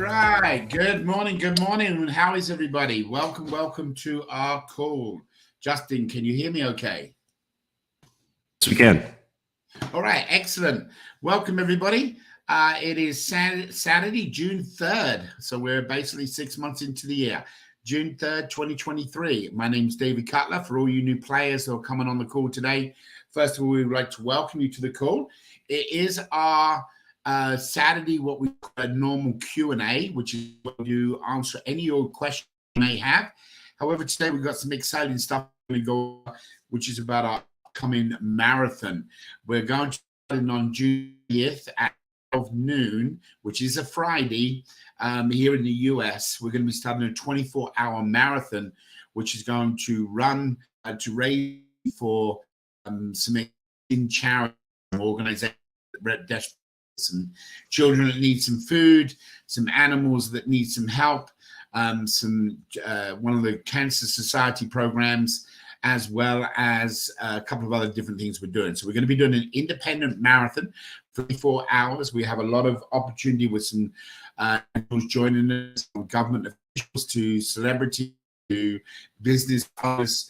right. Good morning. Good morning. How is everybody? Welcome to our call. Justin, can you hear me okay? Yes, we can. All right. Excellent. Welcome, everybody. It is Saturday, June 3rd. So we're basically 6 months into the year. June 3rd, 2023. My name's David Cutler. For all you new players who are coming on the call today, first of all, we would like to welcome you to the call. It is our Saturday, what we call a normal Q&A, which is where you answer any of your questions you may have. However, today we've got some exciting stuff to go, which is about our upcoming marathon. We're going to start on June 8th at 12 noon, which is a Friday here in the US. We're going to be starting a 24-hour marathon, which is going to run to raise for some charity organizations, some children that need some food, some animals that need some help, one of the Cancer Society programs, as well as a couple of other different things we're doing. So we're going to be doing an independent marathon for 24 hours. We have a lot of opportunity with some joining us, from government officials to celebrities to business owners,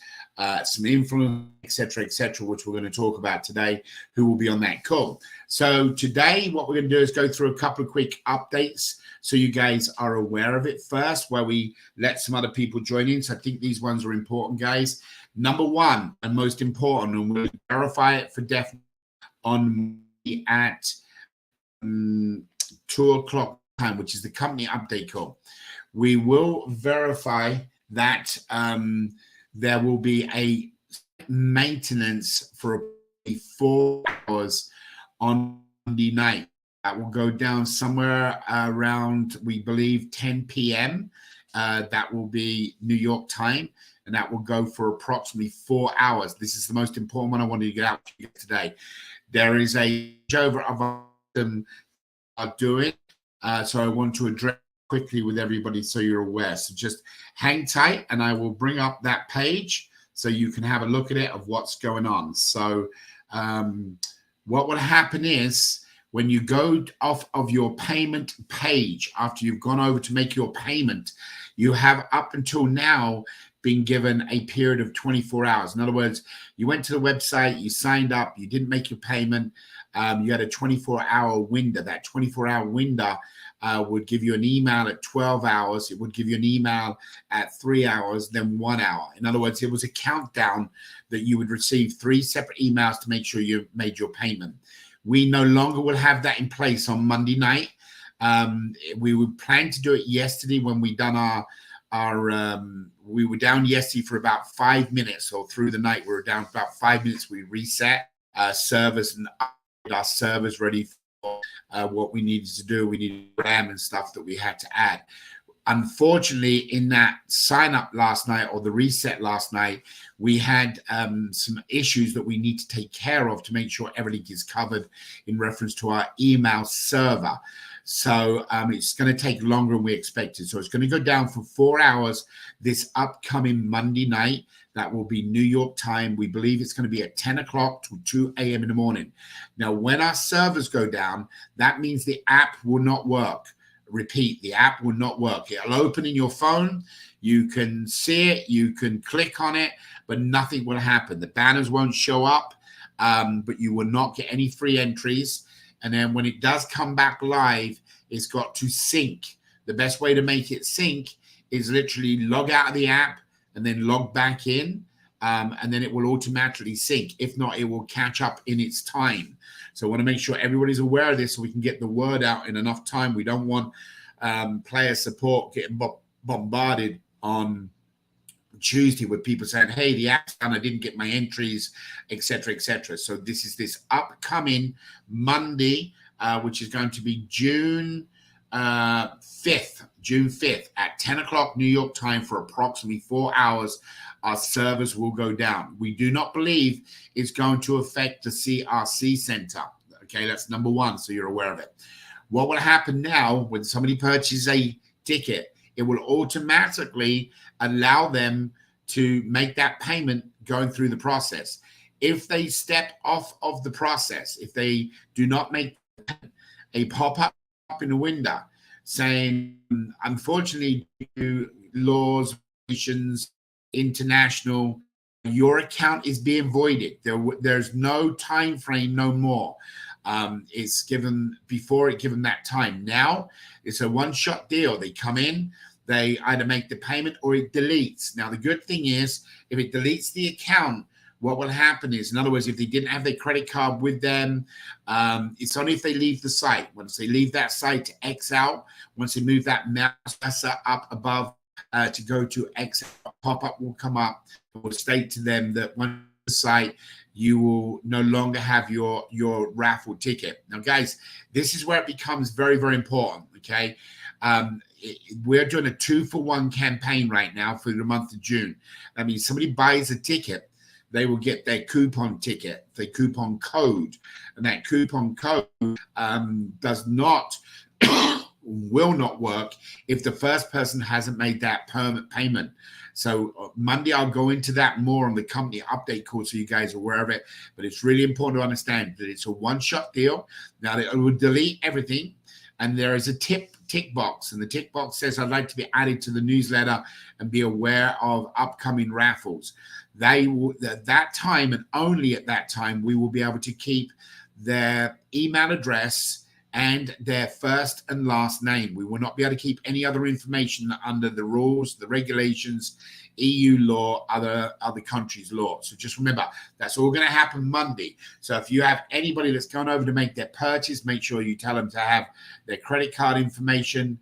some influence, etc., which we're going to talk about today, who will be on that call. So today, what we're going to do is go through a couple of quick updates so you guys are aware of it first, where we let some other people join in. So I think these ones are important, guys. Number one, and most important, and we'll verify it for definite on at 2 o'clock time, which is the company update call. We will verify that there will be a maintenance for 4 hours on Monday night. That will go down somewhere around, we believe, 10 p.m. That will be New York time, and that will go for approximately 4 hours. This is the most important one I wanted to get out to you today. There is a changeover of them are doing, so I want to address quickly with everybody so you're aware. So just hang tight and I will bring up that page so you can have a look at it of what's going on. So what will happen is when you go off of your payment page, after you've gone over to make your payment, you have up until now been given a period of 24 hours. In other words, you went to the website, you signed up, you didn't make your payment, you had a 24-hour window. That 24-hour window would give you an email at 12 hours. It would give you an email at 3 hours, then 1 hour. In other words, it was a countdown that you would receive 3 separate emails to make sure you made your payment. We no longer will have that in place on Monday night. We would plan to do it yesterday when we done we were down yesterday for about 5 minutes, or through the night we were down for about 5 minutes. We reset servers and our servers ready for what we needed to do. We needed RAM and stuff that we had to add. Unfortunately, in that sign up last night, or the reset last night, we had some issues that we need to take care of to make sure everything is covered in reference to our email server. So it's going to take longer than we expected. So it's going to go down for 4 hours this upcoming Monday night. That will be New York time. We believe it's going to be at 10 o'clock to 2 a.m. in the morning. Now, when our servers go down, that means the app will not work. Repeat, the app will not work. It'll open in your phone. You can see it. You can click on it, but nothing will happen. The banners won't show up, but you will not get any free entries. And then when it does come back live, it's got to sync. The best way to make it sync is literally log out of the app and then log back in, and then it will automatically sync. If not, it will catch up in its time. So I want to make sure everybody's aware of this so we can get the word out in enough time. We don't want player support getting bombarded on Tuesday with people saying, hey, the app's done, I didn't get my entries, etc. So this is this upcoming Monday, which is going to be June 5th at 10 o'clock New York time for approximately 4 hours. Our servers will go down. We do not believe it's going to affect the CRC center. Okay, that's number one, so you're aware of it. What will happen now when somebody purchases a ticket, it will automatically allow them to make that payment going through the process. If they step off of the process, if they do not make a pop-up in the window, saying, unfortunately, due to laws, regulations, international, your account is being voided. There's no time frame, no more. It's given before it given that time. Now it's a one-shot deal. They come in, they either make the payment or it deletes. Now the good thing is, if it deletes the account, what will happen is, in other words, if they didn't have their credit card with them, it's only if they leave the site. Once they leave that site to X out, once they move that mouse cursor up above to go to X, pop-up will come up. It will state to them that once the site, you will no longer have your raffle ticket. Now, guys, this is where it becomes very, very important, okay? We're doing a 2-for-1 campaign right now for the month of June. That means somebody buys a ticket, they will get their coupon ticket, the coupon code, and that coupon code will not work if the first person hasn't made that permanent payment. So Monday, I'll go into that more on the company update call so you guys are aware of it. But it's really important to understand that it's a one-shot deal. Now, it will delete everything. And there is a tick box. And the tick box says, I'd like to be added to the newsletter and be aware of upcoming raffles. They will, at that time, and only at that time, we will be able to keep their email address and their first and last name. We will not be able to keep any other information under the rules, the regulations, EU law, other countries' law. So just remember, that's all going to happen Monday. So if you have anybody that's gone over to make their purchase, make sure you tell them to have their credit card information,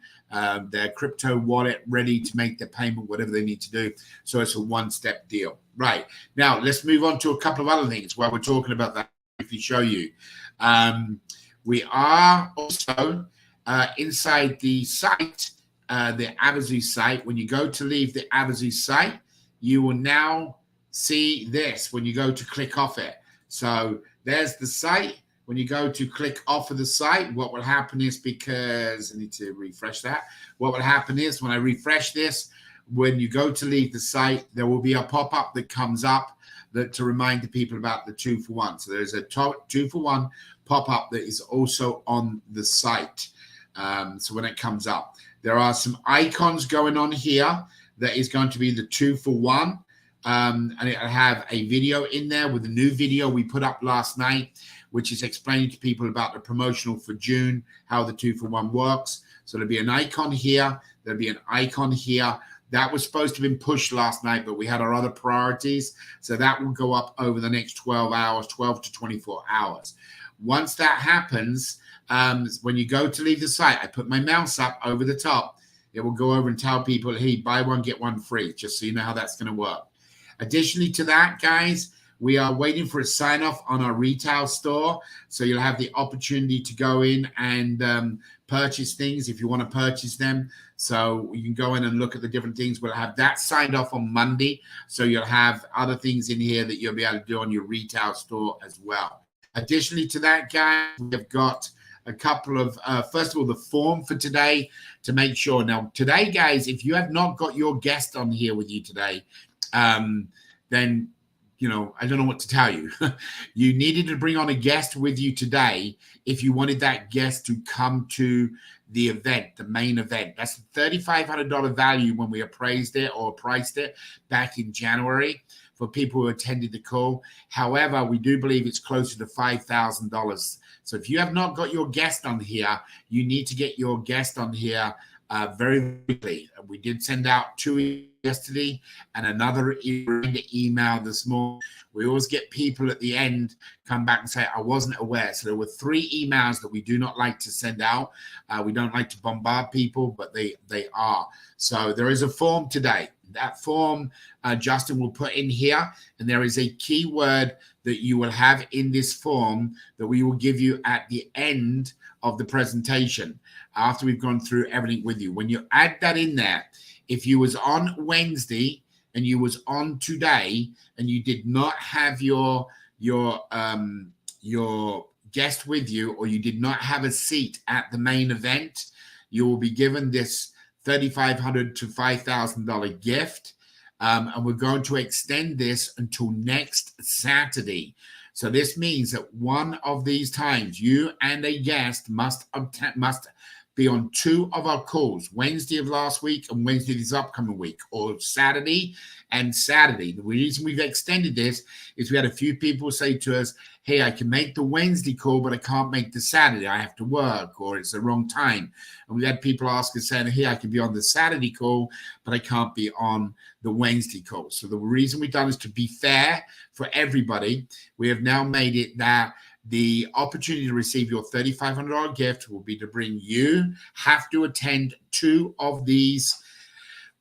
their crypto wallet ready to make their payment, whatever they need to do. So it's a one-step deal. Right. Now, let's move on to a couple of other things while we're talking about that. If you show you. We are also inside the site, the Avazoo site. When you go to leave the Avazoo site, you will now see this when you go to click off it. So there's the site. When you go to click off of the site, what will happen is, because I need to refresh that. What will happen is when I refresh this, when you go to leave the site, there will be a pop-up that comes up to remind the people about the 2-for-1. So there's a 2-for-1 pop-up that is also on the site. So when it comes up, there are some icons going on here that is going to be the 2-for-1. And it'll have a video in there with a new video we put up last night, which is explaining to people about the promotional for June, how the 2-for-1 works. So there'll be an icon here. There'll be an icon here. That was supposed to have been pushed last night, but we had our other priorities. So that will go up over the next 12 hours, 12 to 24 hours. Once that happens, when you go to leave the site, I put my mouse up over the top. It will go over and tell people, hey, buy one, get one free, just so you know how that's going to work. Additionally to that, guys, we are waiting for a sign-off on our retail store. So you'll have the opportunity to go in and purchase things if you want to purchase them. So you can go in and look at the different things. We'll have that signed off on Monday. So you'll have other things in here that you'll be able to do on your retail store as well. Additionally to that, guys, we've got a couple of, first of all, the form for today to make sure. Now, today, guys, if you have not got your guest on here with you today, then, you know, I don't know what to tell you. You needed to bring on a guest with you today if you wanted that guest to come to the event, the main event. That's a $3,500 value when we appraised it or priced it back in January for people who attended the call. However, we do believe it's closer to $5,000. So if you have not got your guest on here, you need to get your guest on here very quickly. We did send out 2 yesterday and another email this morning. We always get people at the end come back and say, I wasn't aware. So there were 3 emails that we do not like to send out. We don't like to bombard people, but they are. So there is a form today. That form, Justin will put in here, and there is a keyword that you will have in this form that we will give you at the end of the presentation after we've gone through everything with you. When you add that in there, if you was on Wednesday and you was on today and you did not have your guest with you, or you did not have a seat at the main event, you will be given this $3,500 to $5,000 gift. And we're going to extend this until next Saturday. So this means that one of these times you and a guest must be on 2 of our calls, Wednesday of last week and Wednesday this upcoming week, or Saturday and Saturday. The reason we've extended this is we had a few people say to us, hey, I can make the Wednesday call, but I can't make the Saturday. I have to work, or it's the wrong time. And we had people ask us saying, hey, I can be on the Saturday call, but I can't be on the Wednesday call. So the reason we've done is to be fair for everybody. We have now made it that the opportunity to receive your $3,500 gift will be to bring you have to attend 2 of these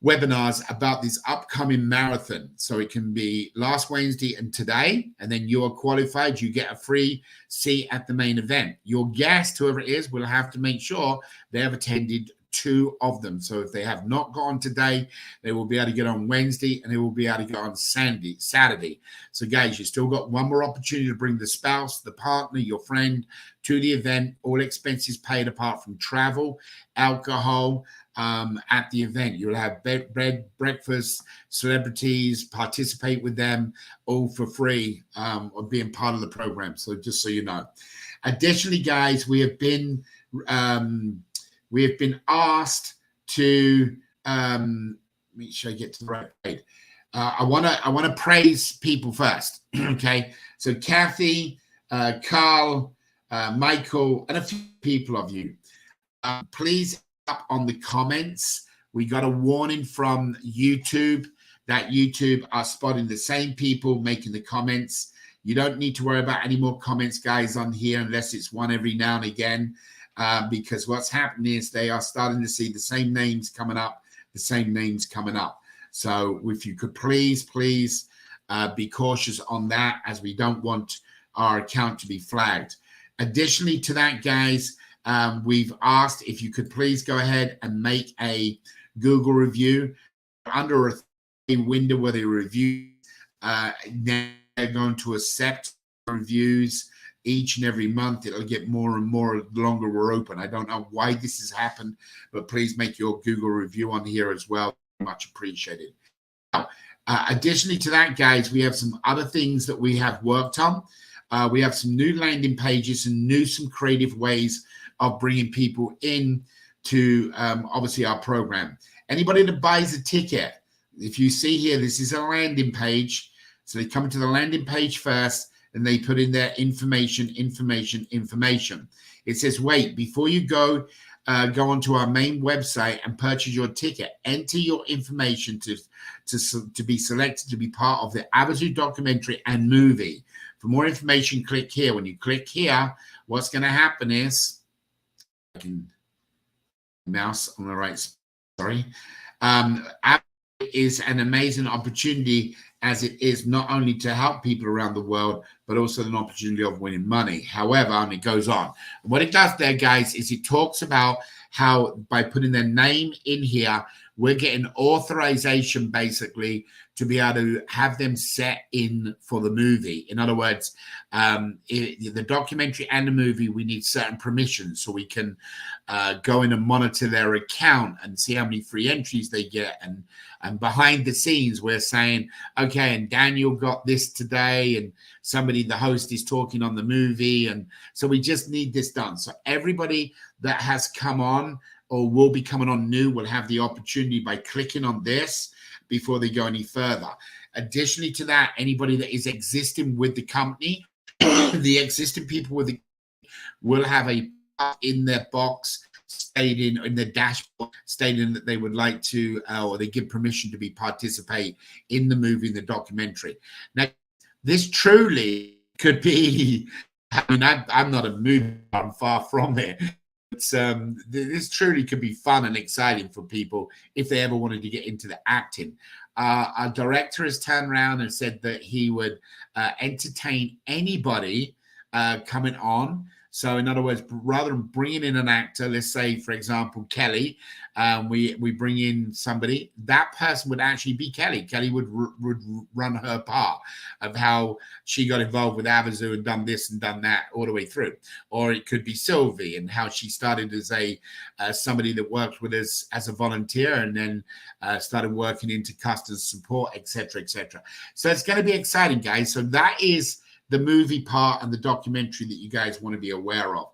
webinars about this upcoming marathon. So it can be last Wednesday and today, and then you are qualified. You get a free seat at the main event. Your guest, whoever it is, will have to make sure they have attended 2 of them. So if they have not gone today, they will be able to get on Wednesday, and they will be able to go on Saturday. So guys, you still got one more opportunity to bring the spouse, the partner, your friend to the event. All expenses paid apart from travel, alcohol, at the event. You'll have bread, breakfast, celebrities, participate with them, all for free, of being part of the program. So just so you know. Additionally, guys, we have been asked to make sure I get to the right page. I want to praise people first. Okay, so Kathy, Carl, Michael, and a few people of you, please up on the comments. We got a warning from YouTube that YouTube are spotting the same people making the comments. You don't need to worry about any more comments, guys, on here unless it's one every now and again, because what's happening is they are starting to see the same names coming up, So if you could please be cautious on that, as we don't want our account to be flagged. Additionally to that, guys, we've asked if you could please go ahead and make a Google review under a window where they review. Now they're going to accept reviews each and every month. It'll get more and more the longer we're open. I don't know why this has happened, but please make your Google review on here as well. Much appreciated. Now, additionally to that, guys, we have some other things that we have worked on. We have some new landing pages and some creative ways of bringing people in to obviously our program. Anybody that buys a ticket, if you see here, this is a landing page. So they come to the landing page first and they put in their information. It says, wait, before you go onto our main website and purchase your ticket, enter your information to be selected to be part of the Avazoo documentary and movie. For more information, click here. When you click here, what's going to happen is, I can mouse on the right, sorry. Is an amazing opportunity, as it is not only to help people around the world, but also an opportunity of winning money. However, and it goes on. What it does there, guys, is it talks about how by putting their name in here, we're getting authorization basically to be able to have them set in for the movie. In other words, the documentary and the movie, we need certain permissions so we can go in and monitor their account and see how many free entries they get. And behind the scenes, we're saying, okay, and Daniel got this today, and somebody, the host, is talking on the movie. And so we just need this done. So everybody that has come on or will be coming on new will have the opportunity by clicking on this before they go any further. Additionally to that, anybody that is existing with the company, the existing people with the will have a in their box stating in the dashboard stating that they would like to or they give permission to be participate in the movie, in the documentary. Now, this truly could be, I mean, I'm not a movie, I'm far from it. This truly could be fun and exciting for people if they ever wanted to get into the acting. Our director has turned around and said that he would entertain anybody coming on. So in other words, rather than bringing in an actor, let's say, for example, Kelly, we bring in somebody, that person would actually be Kelly. Kelly would run her part of how she got involved with Avazoo and done this and done that all the way through. Or it could be Sylvie and how she started as somebody that worked with us as a volunteer and then started working into customer support, etc., etc. So it's going to be exciting, guys. So that is the movie part and the documentary that you guys want to be aware of.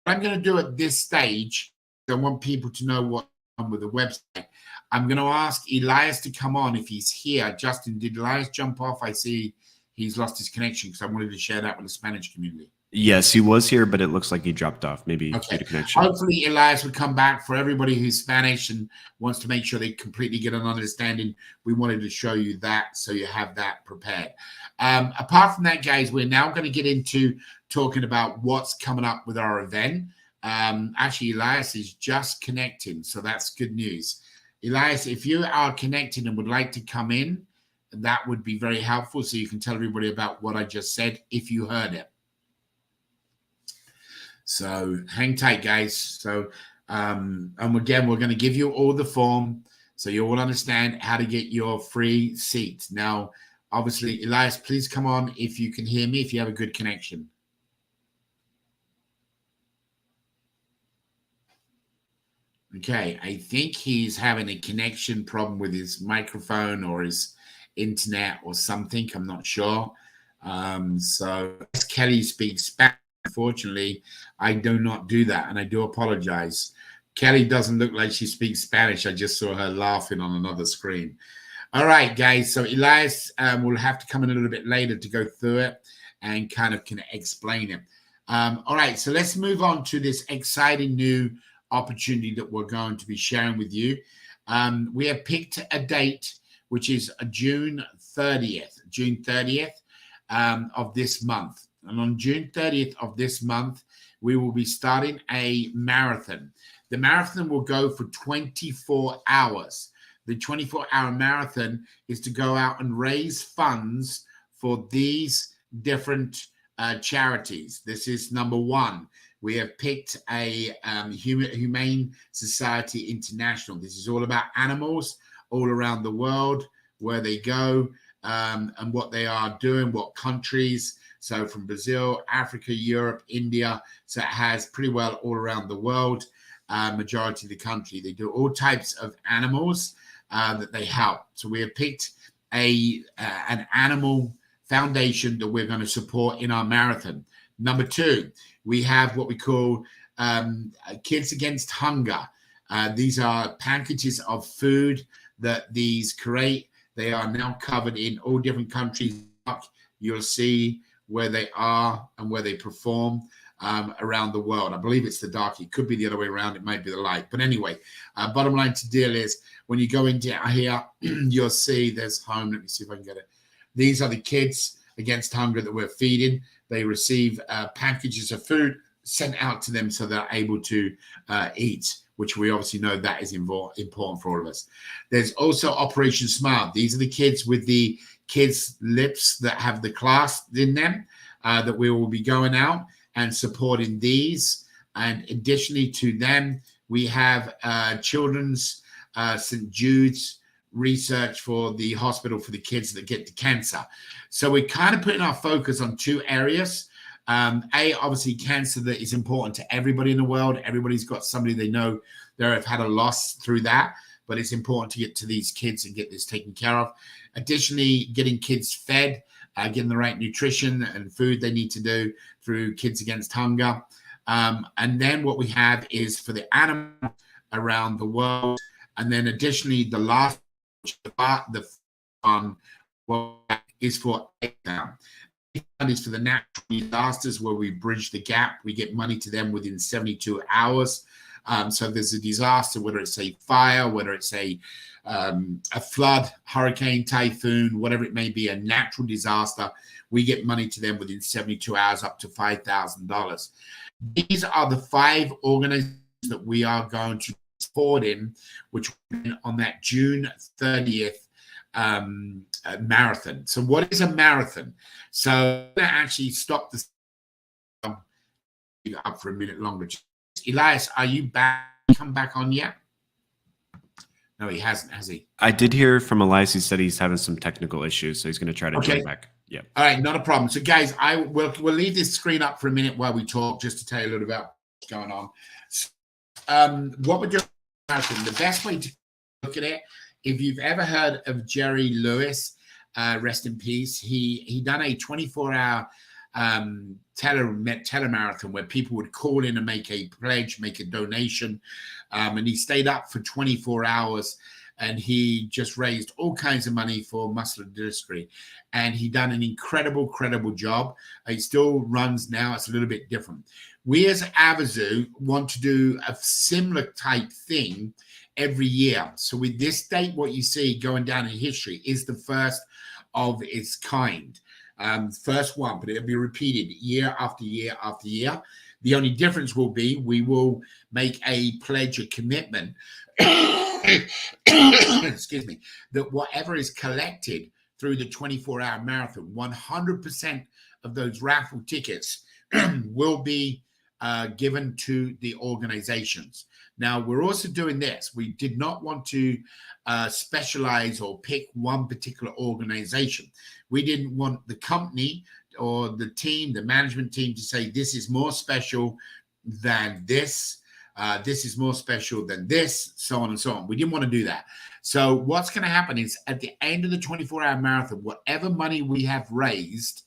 What I'm going to do at this stage I want people to know what's on with the website. I'm going to ask Elias to come on if he's here. Justin, did Elias jump off? I see he's lost his connection because I wanted to share that with the Spanish community. Yes, he was here, but it looks like he dropped off. Maybe okay. due to connection. Hopefully, Elias will come back. For everybody who's Spanish and wants to make sure they completely get an understanding, we wanted to show you that so you have that prepared. Apart from that, guys, we're now going to get into talking about what's coming up with our event. Actually, Elias is just connecting, so that's good news. Elias, if you are connected and would like to come in, that would be very helpful so you can tell everybody about what I just said if you heard it. So hang tight, guys. So, and again, we're going to give you all the form so you all understand how to get your free seat. Now, obviously, Elias, please come on if you can hear me, if you have a good connection. Okay, I think he's having a connection problem with his microphone or his internet or something. I'm not sure. So Kelly speaks Spanish. Unfortunately, I do not do that, and I do apologize. Kelly doesn't look like she speaks Spanish. I just saw her laughing on another screen. All right, guys. So Elias will have to come in a little bit later to go through it and kind of can explain it. All right, so let's move on to this exciting new opportunity that we're going to be sharing with you. We have picked a date, which is June 30th of this month. And on June 30th of this month, we will be starting a marathon. The marathon will go for 24 hours. The 24-hour marathon is to go out and raise funds for these different charities. This is number one. We have picked a Humane Society International. This is all about animals all around the world, where they go and what they are doing, what countries. So from Brazil, Africa, Europe, India. So it has pretty well all around the world, majority of the country. They do all types of animals that they help. So we have picked an animal foundation that we're going to support in our marathon. Number two, we have what we call Kids Against Hunger. These are packages of food that these create. They are now covered in all different countries. You'll see where they are and where they perform around the world. I believe it's the dark. It could be the other way around. It might be the light. But anyway, bottom line to deal is when you go into here, you'll see there's home. Let me see if I can get it. These are the Kids Against Hunger that we're feeding. They receive packages of food sent out to them so they're able to eat, which we obviously know that is important for all of us. There's also Operation Smile. These are the kids with the kids' lips that have the clasp in them that we will be going out and supporting these. And additionally to them, we have Children's St. Jude's research for the hospital for the kids that get the cancer. So we're kind of putting our focus on two areas. Obviously cancer that is important to everybody in the world. Everybody's got somebody they know that have had a loss through that, but it's important to get to these kids and get this taken care of. Additionally, getting kids fed, getting the right nutrition and food they need to do through Kids Against Hunger. And then what we have is for the animals around the world. And then additionally, the last, the fun is for is for the natural disasters where we bridge the gap. We get money to them within 72 hours. So there's a disaster, whether it's a fire, whether it's a flood, hurricane, typhoon, whatever it may be, a natural disaster, we get money to them within 72 hours, up to $5,000. These are the 5 organizations that we are going to support in, which on that June 30th marathon. So what is a marathon? So I'm going to actually stop this up for a minute longer. Elias, are you back? Come back on yet? No, he hasn't, has he? I did hear from Elias. He said he's having some technical issues, so he's going to try to join back. Yeah. All right, not a problem. So, guys, we'll leave this screen up for a minute while we talk, just to tell you a little about what's going on. So, what we're doing, the best way to look at it, if you've ever heard of Jerry Lewis, rest in peace, he done a 24-hour telemarathon where people would call in and make a pledge, make a donation. And he stayed up for 24 hours and he just raised all kinds of money for muscular dystrophy. And he done an incredible job. He still runs now. It's a little bit different. We as Avazoo want to do a similar type thing every year. So with this date, what you see going down in history is the first of its kind. First one, but it'll be repeated year after year after year. The only difference will be we will make a pledge, a commitment, excuse me, that whatever is collected through the 24-hour marathon, 100% of those raffle tickets will be given to the organizations. Now, we're also doing this. We did not want to specialize or pick one particular organization. We didn't want the company or the team, the management team, to say this is more special than this. This is more special than this, so on and so on. We didn't want to do that. So what's going to happen is at the end of the 24-hour marathon, whatever money we have raised,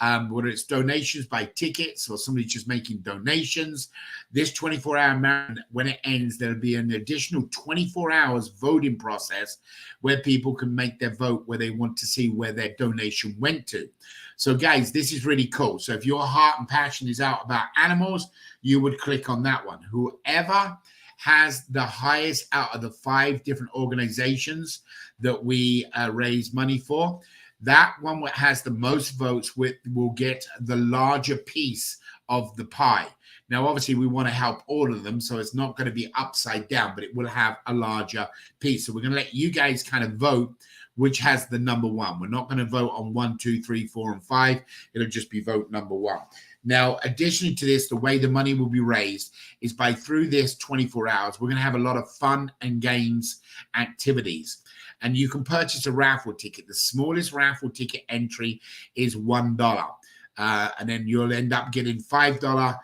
whether it's donations by tickets or somebody just making donations, this 24-hour marathon, when it ends, there'll be an additional 24 hours voting process where people can make their vote where they want to see where their donation went to. So guys, this is really cool. So if your heart and passion is out about animals, you would click on that one. Whoever has the highest out of the 5 different organizations that we raise money for, that one that has the most votes will get the larger piece of the pie. Now, obviously, we want to help all of them, so it's not going to be upside down, but it will have a larger piece. So we're going to let you guys kind of vote which has the number one. We're not going to vote on 1, 2, 3, 4, and 5. It'll just be vote number 1. Now, additionally to this, the way the money will be raised is by through this 24 hours, we're going to have a lot of fun and games activities. And you can purchase a raffle ticket. The smallest raffle ticket entry is $1. And then you'll end up getting $5, $20,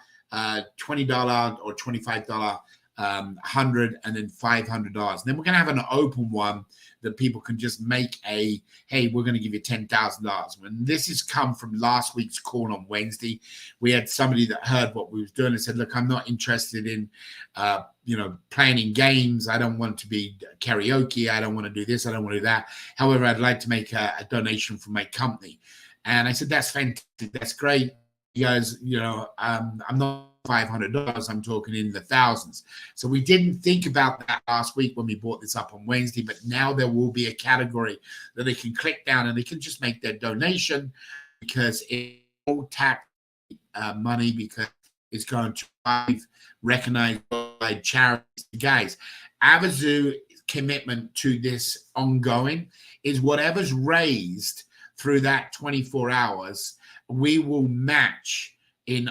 or $25, $100, and then $500. And then we're going to have an open one that people can just make a, hey, we're going to give you $10,000. And this has come from last week's call on Wednesday. We had somebody that heard what we was doing and said, look, I'm not interested in, playing games. I don't want to be karaoke. I don't want to do this. I don't want to do that. However, I'd like to make a donation for my company. And I said, that's fantastic. That's great. You guys, I'm not $500. I'm talking in the thousands. So we didn't think about that last week when we brought this up on Wednesday, but now there will be a category that they can click down and they can just make their donation because it's all tax money because it's going to be recognized by charities. Guys, Avazoo commitment to this ongoing is whatever's raised through that 24 hours, we will match in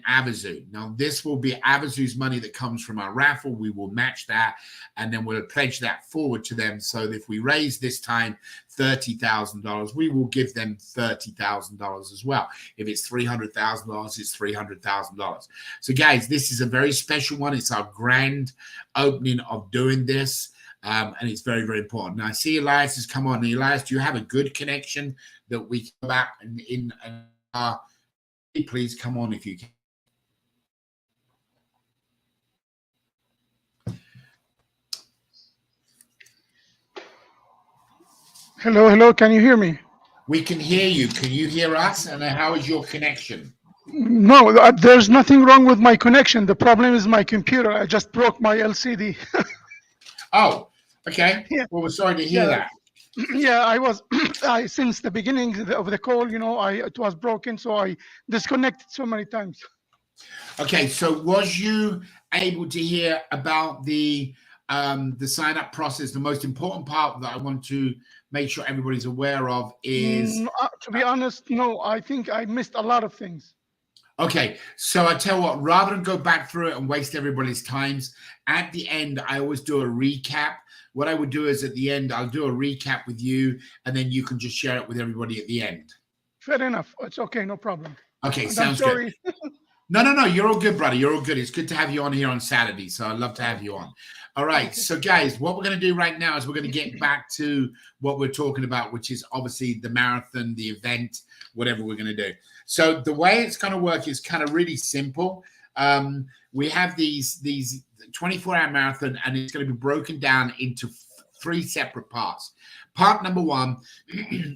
Avazoo. Now, this will be Avazoo's money that comes from our raffle. We will match that, and then we'll pledge that forward to them. So if we raise this time $30,000, we will give them $30,000 as well. If it's $300,000, it's $300,000. So, guys, this is a very special one. It's our grand opening of doing this. And it's very, very important. Now, I see Elias has come on. Elias, do you have a good connection that we can go back in please come on if you can. Hello. Can you hear me? We can hear you. Can you hear us? And how is your connection? No, there's nothing wrong with my connection. The problem is my computer. I just broke my LCD. Oh, okay. Yeah. Well, we're sorry to hear that. Yeah, since the beginning of the call, it was broken, so I disconnected so many times. Okay, so was you able to hear about the sign up process? The most important part that I want to make sure everybody's aware of is to be honest, no, I think I missed a lot of things. Okay, so I tell you what, rather than go back through it and waste everybody's times, at the end, I always do a recap. What I would do is at the end, I'll do a recap with you, and then you can just share it with everybody at the end. Fair enough. It's okay, no problem. Okay, And sounds good. No. You're all good, brother. You're all good. It's good to have you on here on Saturday. So I'd love to have you on. All right. So, guys, what we're going to do right now is we're going to get back to what we're talking about, which is obviously the marathon, the event, whatever we're going to do. So the way it's going to work is kind of really simple. We have these 24-hour marathon, and it's going to be broken down into 3 separate parts. Part number 1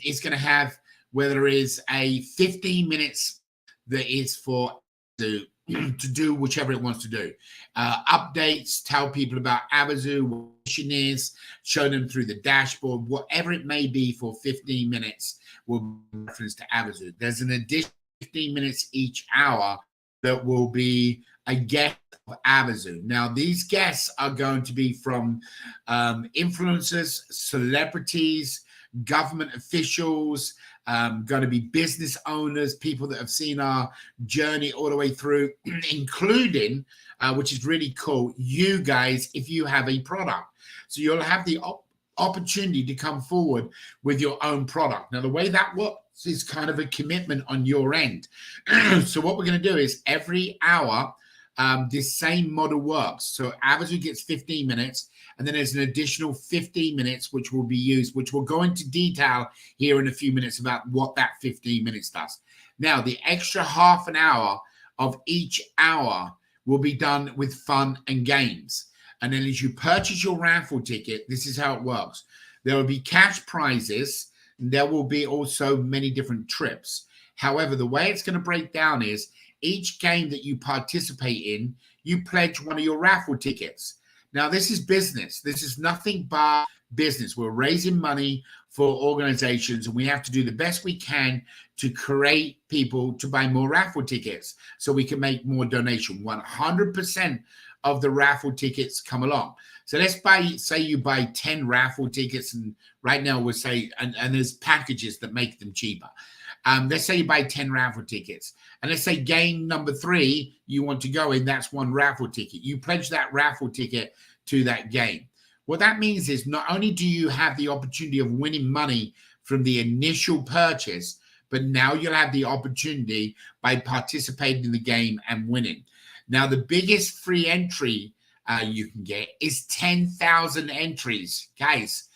is going to have where there is a 15 minutes that is for to do whichever it wants to do. Updates, tell people about Avazoo, what mission is, show them through the dashboard, whatever it may be for 15 minutes will be reference to Avazoo. There's an additional 15 minutes each hour that will be a guest of Avazoo. Now, these guests are going to be from influencers, celebrities, government officials, going to be business owners, people that have seen our journey all the way through, including, which is really cool, you guys, if you have a product. So you'll have the opportunity to come forward with your own product. Now, the way that works is kind of a commitment on your end. So what we're going to do is every hour, this same model works. So Avazoo gets 15 minutes, and then there's an additional 15 minutes which will be used, which we'll go into detail here in a few minutes about what that 15 minutes does. Now, the extra half an hour of each hour will be done with fun and games. And then as you purchase your raffle ticket, this is how it works. There will be cash prizes, and there will be also many different trips. However, the way it's going to break down is each game that you participate in, you pledge one of your raffle tickets. Now, this is business. This is nothing but business. We're raising money for organizations, and we have to do the best we can to create people to buy more raffle tickets so we can make more donation. 100% of the raffle tickets come along. So let's say you buy 10 raffle tickets, and right now we'll say, and there's packages that make them cheaper. Let's say you buy 10 raffle tickets, and let's say game number 3 you want to go in, that's 1 raffle ticket. You pledge that raffle ticket to that game. What that means is not only do you have the opportunity of winning money from the initial purchase, but now you'll have the opportunity by participating in the game and winning. Now, the biggest free entry you can get is 10,000 entries. Guys,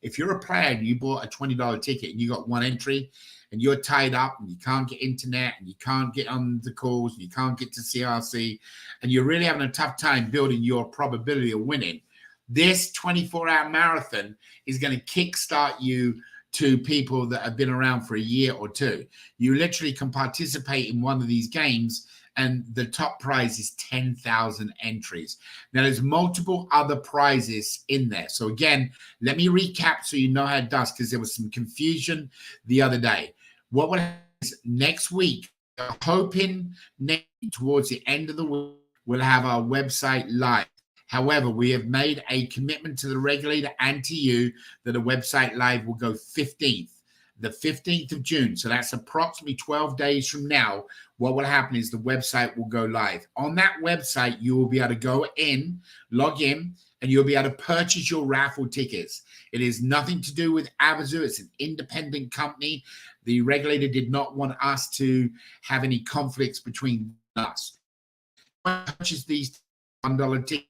if you're a player and you bought a $20 ticket and you got 1 entry and you're tied up and you can't get internet and you can't get on the calls and you can't get to CRC and you're really having a tough time building your probability of winning, this 24-hour marathon is going to kickstart you to people that have been around for a year or 2. You literally can participate in one of these games, and the top prize is 10,000 entries. Now, there's multiple other prizes in there. So again, let me recap so you know how it does, because there was some confusion the other day. What will happen is next week, hoping towards the end of the week, we'll have our website live. However, we have made a commitment to the regulator and to you that the website live will go 15th. The 15th of June. So that's approximately 12 days from now. What will happen is the website will go live. On that website, you will be able to go in, log in, and you'll be able to purchase your raffle tickets. It is nothing to do with Avazoo. It's an independent company. The regulator did not want us to have any conflicts between us. Purchase these $1 tickets,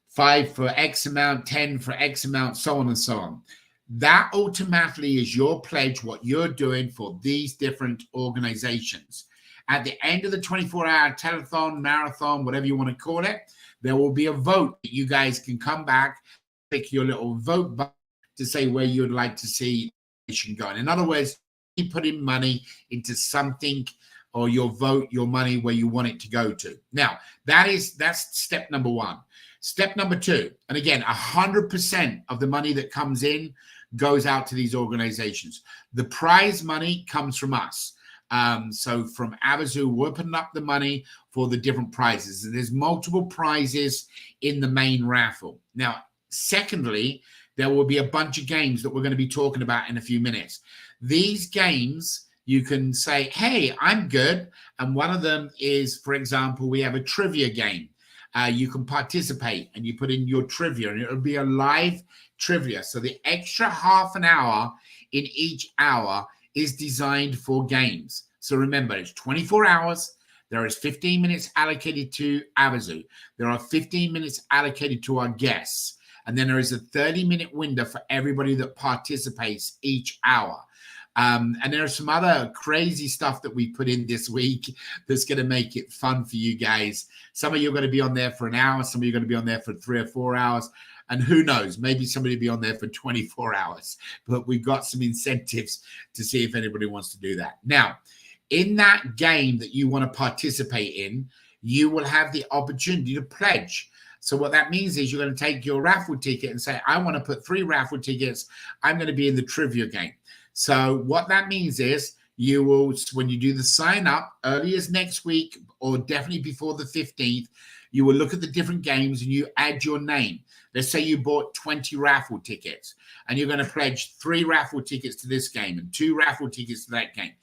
5 for X amount, 10 for X amount, so on and so on. That automatically is your pledge, what you're doing for these different organizations. At the end of the 24-hour telethon, marathon, whatever you want to call it, there will be a vote. You guys can come back, pick your little vote button to say where you'd like to see it going. In other words, you put in money into something, or your vote, your money, where you want it to go to. Now, that's step number 1. Step number 2, and again, 100% of the money that comes in goes out to these organizations. The prize money comes from us. So from Avazoo, we're putting up the money for the different prizes. And there's multiple prizes in the main raffle. Now, secondly, there will be a bunch of games that we're going to be talking about in a few minutes. These games, you can say, hey, I'm good. And one of them is, for example, we have a trivia game. You can participate and you put in your trivia, and it'll be a live trivia. So the extra half an hour in each hour is designed for games. So remember, it's 24 hours. There is 15 minutes allocated to Avazoo. There are 15 minutes allocated to our guests. And then there is a 30-minute window for everybody that participates each hour. And there's some other crazy stuff that we put in this week that's going to make it fun for you guys. Some of you are going to be on there for an hour. Some of you are going to be on there for 3 or 4 hours. And who knows, maybe somebody will be on there for 24 hours. But we've got some incentives to see if anybody wants to do that. Now, in that game that you want to participate in, you will have the opportunity to pledge. So what that means is you're going to take your raffle ticket and say, I want to put 3 raffle tickets. I'm going to be in the trivia game. So what that means is you will, when you do the sign up early as next week or definitely before the 15th, you will look at the different games and you add your name. Let's say you bought 20 raffle tickets and you're going to pledge 3 raffle tickets to this game and 2 raffle tickets to that game.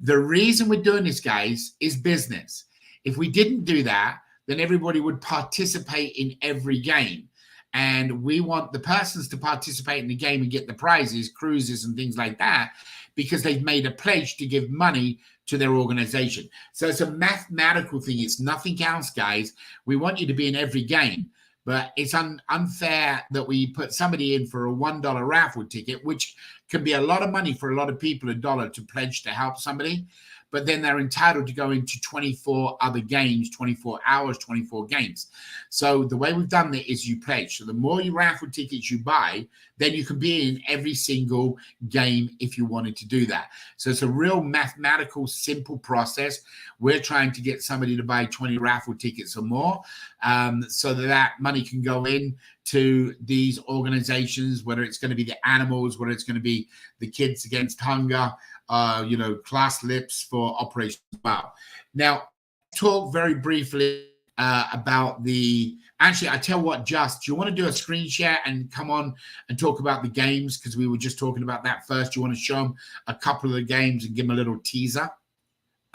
The reason we're doing this, guys, is business. If we didn't do that, then everybody would participate in every game. And we want the persons to participate in the game and get the prizes, cruises, and things like that, because they've made a pledge to give money to their organization. So it's a mathematical thing. It's nothing else, guys. We want you to be in every game. But it's unfair that we put somebody in for a $1 raffle ticket, which can be a lot of money for a lot of people, $1 to pledge to help somebody. But then they're entitled to go into 24 other games, 24 hours, 24 games. So the way we've done that is you pledge. So the more you raffle tickets you buy, then you can be in every single game if you wanted to do that. So it's a real mathematical, simple process. We're trying to get somebody to buy 20 raffle tickets or more so that money can go in to these organizations, whether it's going to be the animals, whether it's going to be the Kids Against Hunger, Class Lips for Operation Wow. Now, talk very briefly about actually, I tell what, do you want to do a screen share and come on and talk about the games? Because we were just talking about that first. You want to show them a couple of the games and give them a little teaser?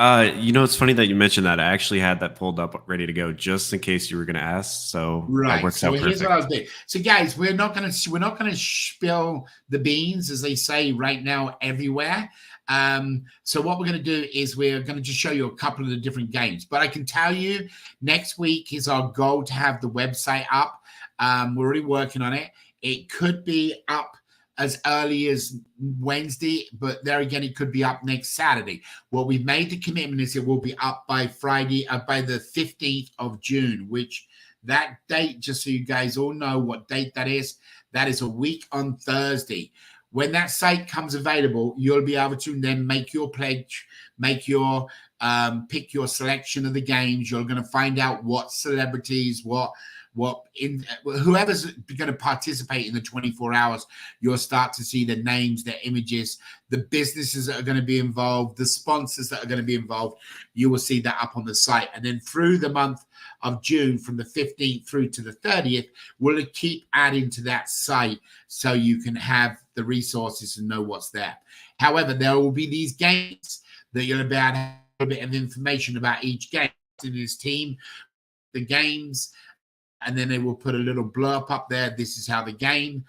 It's funny that you mentioned that. I actually had that pulled up ready to go just in case you were going to ask. So right. Works so out here's perfect. what I was doing. So guys, we're not going to spill the beans, as they say right now everywhere. So what we're going to do is we're going to just show you a couple of the different games. But I can tell you next week is our goal to have the website up. We're already working on it. It could be up as early as Wednesday, but there again, it could be up next Saturday. What we've made the commitment is it will be up by Friday, by the 15th of June, which that date, just so you guys all know what date that is a week on Thursday. When that site comes available, you'll be able to then make your pledge, make your pick your selection of the games. You're going to find out what celebrities, whoever's going to participate in the 24 hours, you'll start to see the names, the images, the businesses that are going to be involved, the sponsors that are going to be involved. You will see that up on the site. And then through the month of June, from the 15th through to the 30th, we'll keep adding to that site so you can have the resources and know what's there. However, there will be these games that you'll be able to have a bit of information about each game in his team, the games, and then they will put a little blurb up there. This is how the game,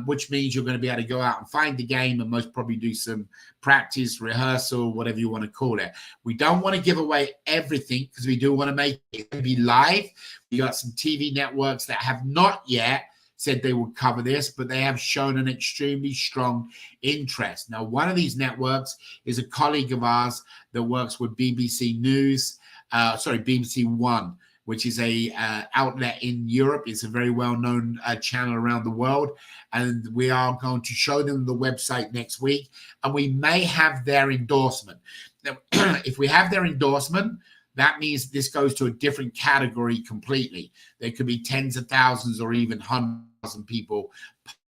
which means you're going to be able to go out and find the game and most probably do some practice, rehearsal, whatever you want to call it. We don't want to give away everything because we do want to make it be live. We got some TV networks that have not yet said they will cover this, but they have shown an extremely strong interest. Now, one of these networks is a colleague of ours that works with BBC News, BBC One, which is a outlet in Europe. It's a very well-known channel around the world. And we are going to show them the website next week. And we may have their endorsement. Now, if we have their endorsement, that means this goes to a different category completely. There could be tens of thousands or even 100,000 people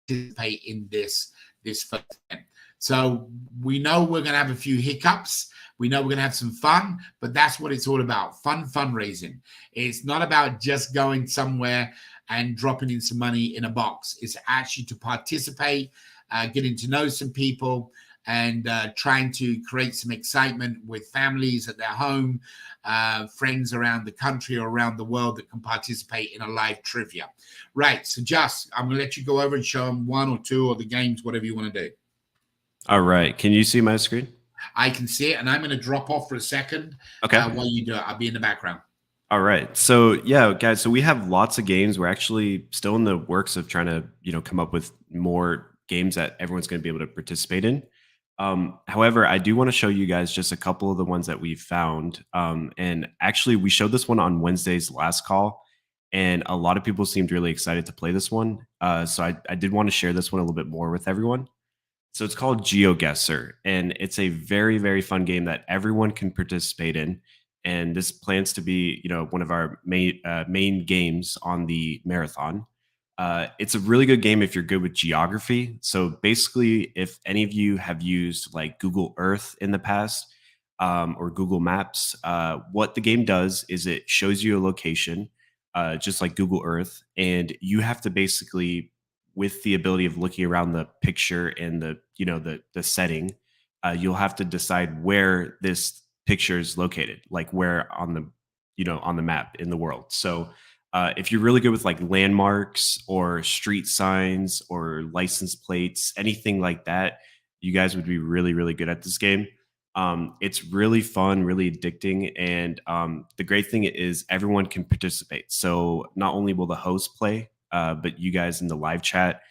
participate in this first event. So we know we're going to have a few hiccups. We know we're going to have some fun, but that's what it's all about, fundraising. It's not about just going somewhere and dropping in some money in a box. It's actually to participate, getting to know some people, and trying to create some excitement with families at their home, friends around the country or around the world that can participate in a live trivia. Right, so Just, I'm going to let you go over and show them one or two of the games, whatever you want to do. All right. Can you see my screen? I can see it, and I'm going to drop off for a second. Okay. While you do it, I'll be in the background. All right. So yeah, guys, so we have lots of games. We're actually still in the works of trying to, come up with more games that everyone's going to be able to participate in. However, I do want to show you guys just a couple of the ones that we've found. And actually, we showed this one on Wednesday's last call, and a lot of people seemed really excited to play this one. So I did want to share this one a little bit more with everyone. So it's called Geo Guesser, and it's a very, very fun game that everyone can participate in. And this plans to be, one of our main games on the marathon. It's a really good game if you're good with geography. So basically, if any of you have used like Google Earth in the past, or Google Maps, what the game does is it shows you a location, just like Google Earth, and you have to basically, with the ability of looking around the picture and the setting, you'll have to decide where this picture is located, like where on the map in the world. So if you're really good with like landmarks or street signs or license plates, anything like that, you guys would be really, really good at this game. It's really fun, really addicting, and the great thing is everyone can participate. So not only will the host play, but you guys in the live chat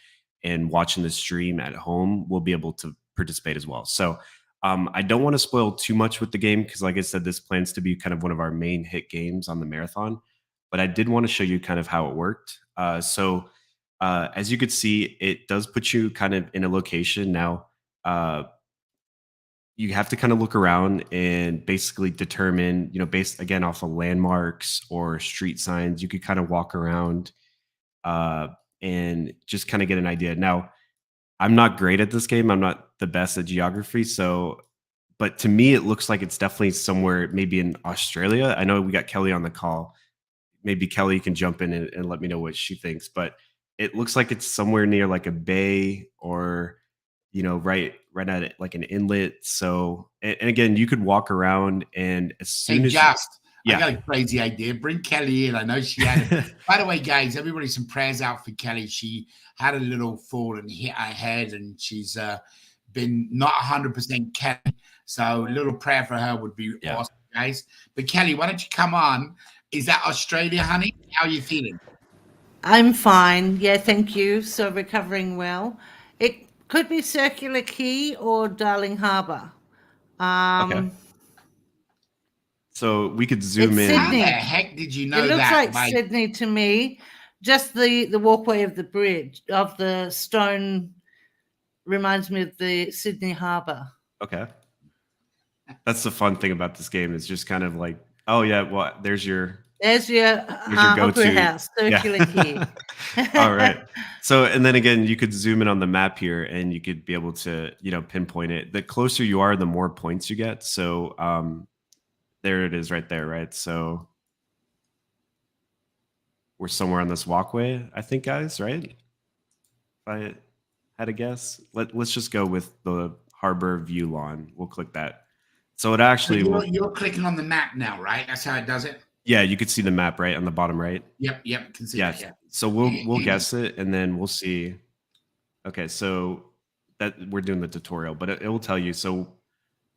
and watching the stream at home will be able to participate as well. So I don't want to spoil too much with the game because, like I said, this plans to be kind of one of our main hit games on the marathon. But I did want to show you kind of how it worked. So as you could see, it does put you kind of in a location. Now, you have to kind of look around and basically determine, based again off of landmarks or street signs, you could kind of walk around and just kind of get an idea. Now, I'm not great at this game. I'm not the best at geography. So, but to me, it looks like it's definitely somewhere maybe in Australia. I know we got Kelly on the call. Maybe Kelly can jump in and let me know what she thinks, but it looks like it's somewhere near like a bay or, right at it, like an inlet. So, and again, you could walk around and as soon as I got a crazy idea. Bring Kelly in. I know she had it. By the way, guys, everybody some prayers out for Kelly. She had a little fall and hit her head, and she's been not 100% Kelly. So a little prayer for her would be awesome, guys. But Kelly, why don't you come on? Is that Australia, honey? How are you feeling? I'm fine. Yeah, thank you. So recovering well. It could be Circular Quay or Darling Harbour. Okay. So we could zoom in. How the heck did you know that? It looks like Sydney to me. Just the walkway of the bridge, of the stone, reminds me of the Sydney Harbour. Okay. That's the fun thing about this game is just kind of like, oh yeah, well, there's your go-to opera house, Circular Quay. All right. So, and then again, you could zoom in on the map here and you could be able to, pinpoint it. The closer you are, the more points you get. So, there it is right there, right? So we're somewhere on this walkway, I think, guys, right? If I had a guess. Let's just go with the Harbor View Lawn. We'll click that. So it actually you're clicking on the map now, right? That's how it does it? Yeah, you could see the map right on the bottom right. Yep, can see that, yeah. So we'll guess it and then we'll see. Okay, so that we're doing the tutorial, but it will tell you. So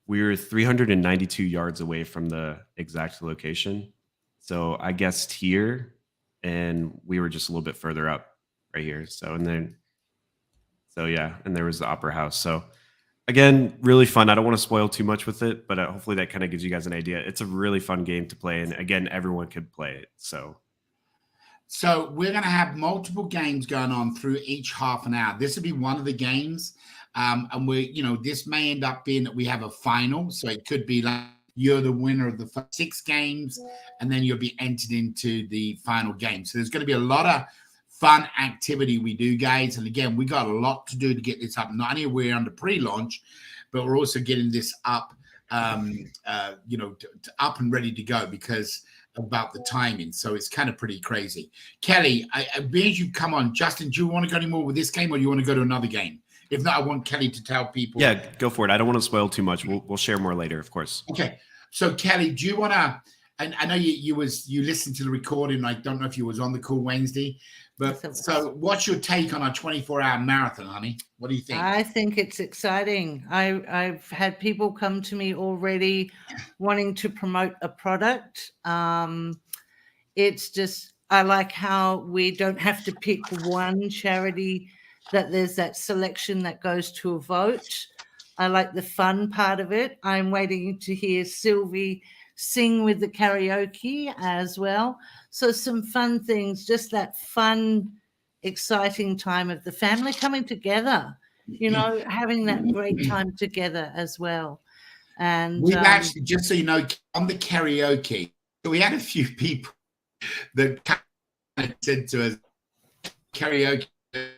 we're 392 yards away from the exact location. So I guessed here, and we were just a little bit further up right here. So, and there was the Opera House. So again, really fun. I don't want to spoil too much with it, but hopefully that kind of gives you guys an idea. It's a really fun game to play. And again, everyone could play it. So we're going to have multiple games going on through each half an hour. This will be one of the games. And this may end up being that we have a final. So it could be like you're the winner of the first 6 games, and then you'll be entered into the final game. So there's going to be a lot of fun activity we do, guys. And again, we got a lot to do to get this up. Not only are we under pre-launch, but we're also getting this up, up and ready to go because about the timing. So it's kind of pretty crazy. Kelly, as you come on, Justin, do you want to go any more with this game or do you want to go to another game? If not, I want Kelly to tell people. Yeah, go for it. I don't want to spoil too much. We'll share more later, of course. Okay. So Kelly, do you want to, and I know you listened to the recording. I don't know if you was on the call Wednesday, But so what's your take on a 24-hour marathon, honey? What do you think? I think it's exciting. I've had people come to me already wanting to promote a product. It's just, I like how we don't have to pick one charity, that there's that selection that goes to a vote. I like the fun part of it. I'm waiting to hear Sylvie sing with the karaoke as well. So some fun things, just that fun, exciting time of the family coming together, you know, having that great time together as well. And we've actually, just so you know, on the karaoke, we had a few people that said to us, karaoke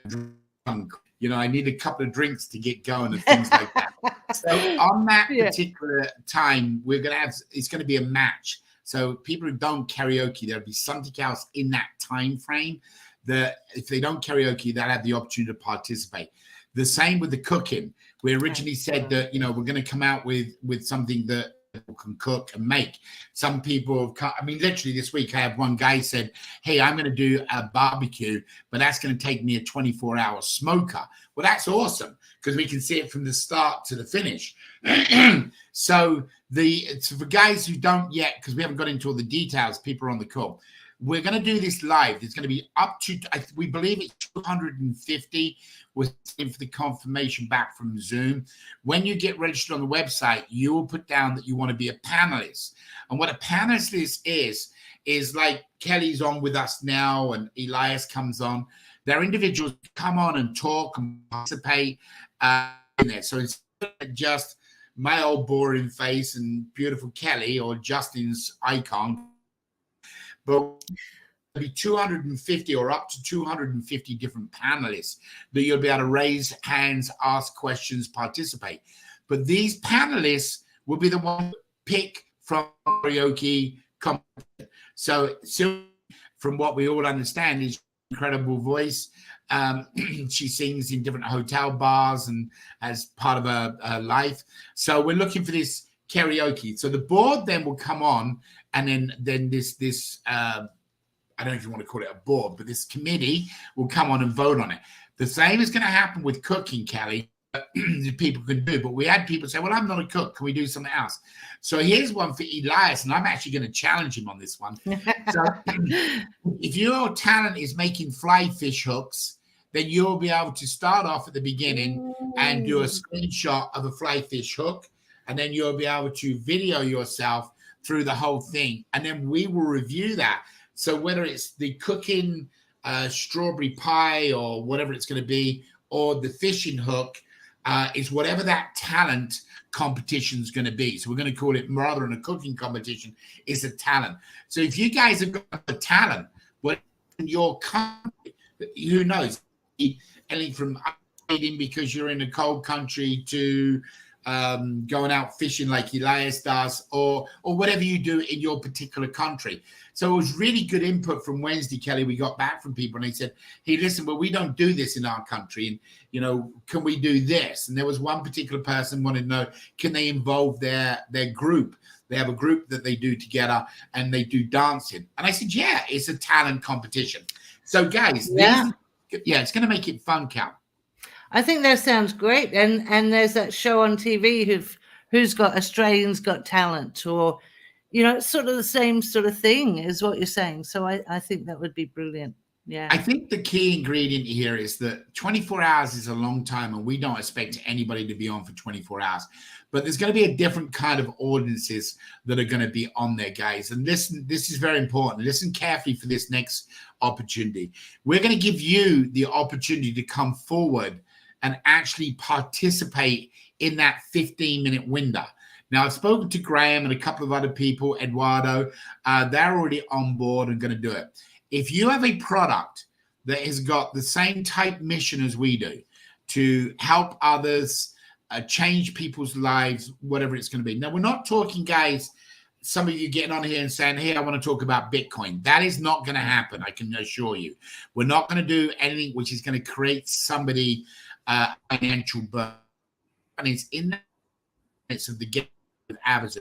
drunk, you know, I need a couple of drinks to get going and things like that. So on that particular time, we're going to have, it's going to be a match. So people who don't karaoke, there'll be something else in that time frame that if they don't karaoke, they'll have the opportunity to participate. The same with the cooking. We originally said that, you know, we're going to come out with something that people can cook and make. Some people, I mean, literally this week, I have one guy said, hey, I'm going to do a barbecue, but that's going to take me a 24-hour smoker. Well, that's awesome because we can see it from the start to the finish. So it's for guys who don't yet, because we haven't got into all the details, people are on the call. We're going to do this live. It's going to be up to, we believe it's 250. We're waiting for the confirmation back from Zoom. When you get registered on the website, you will put down that you want to be a panelist. And what a panelist is like Kelly's on with us now and Elias comes on. They're individuals who come on and talk and participate in there. So it's just my old boring face and beautiful Kelly or Justin's icon. But be 250 or up to 250 different panelists that you'll be able to raise hands, ask questions, participate. But these panelists will be the ones pick from karaoke competition. So from what we all understand is incredible voice. She sings in different hotel bars and as part of her life. So we're looking for this karaoke. So the board then will come on, and then this I don't know if you want to call it a board, but this committee will come on and vote on it. The same is going to happen with cooking, Kelly. People can do, but we had people say, well, I'm not a cook. Can we do something else? So here's one for Elias, and I'm actually going to challenge him on this one. So if your talent is making fly fish hooks, then you'll be able to start off at the beginning and do a screenshot of a fly fish hook, and then you'll be able to video yourself through the whole thing, and then we will review that. So whether it's the cooking strawberry pie or whatever it's going to be, or the fishing hook, is whatever that talent competition is going to be. So we're going to call it, rather than a cooking competition, it's a talent. So if you guys have got a talent, what in your country, who knows, anything from eating because you're in a cold country to going out fishing like Elias does, or whatever you do in your particular country. So it was really good input from Wednesday, Kelly. We got back from people and they said, hey, listen, well, we don't do this in our country. And, you know, can we do this? And there was one particular person wanted to know, can they involve their group? They have a group that they do together and they do dancing. And I said, yeah, it's a talent competition. So guys, it's going to make it fun, Cal. I think that sounds great. And there's that show on TV who's got Australians Got Talent, or, you know, it's sort of the same sort of thing is what you're saying. So I think that would be brilliant. Yeah. I think the key ingredient here is that 24 hours is a long time, and we don't expect anybody to be on for 24 hours. But there's going to be a different kind of audiences that are going to be on there, guys. And listen, this is very important. Listen carefully for this next opportunity. We're going to give you the opportunity to come forward and actually participate in that 15-minute window. Now, I've spoken to Graham and a couple of other people, Eduardo. They're already on board and going to do it. If you have a product that has got the same type mission as we do, to help others, change people's lives, whatever it's going to be. Now, we're not talking, guys, some of you getting on here and saying, hey, I want to talk about Bitcoin. That is not going to happen, I can assure you. We're not going to do anything which is going to create somebody financial burden. And it's in the midst of the game with Avazoo.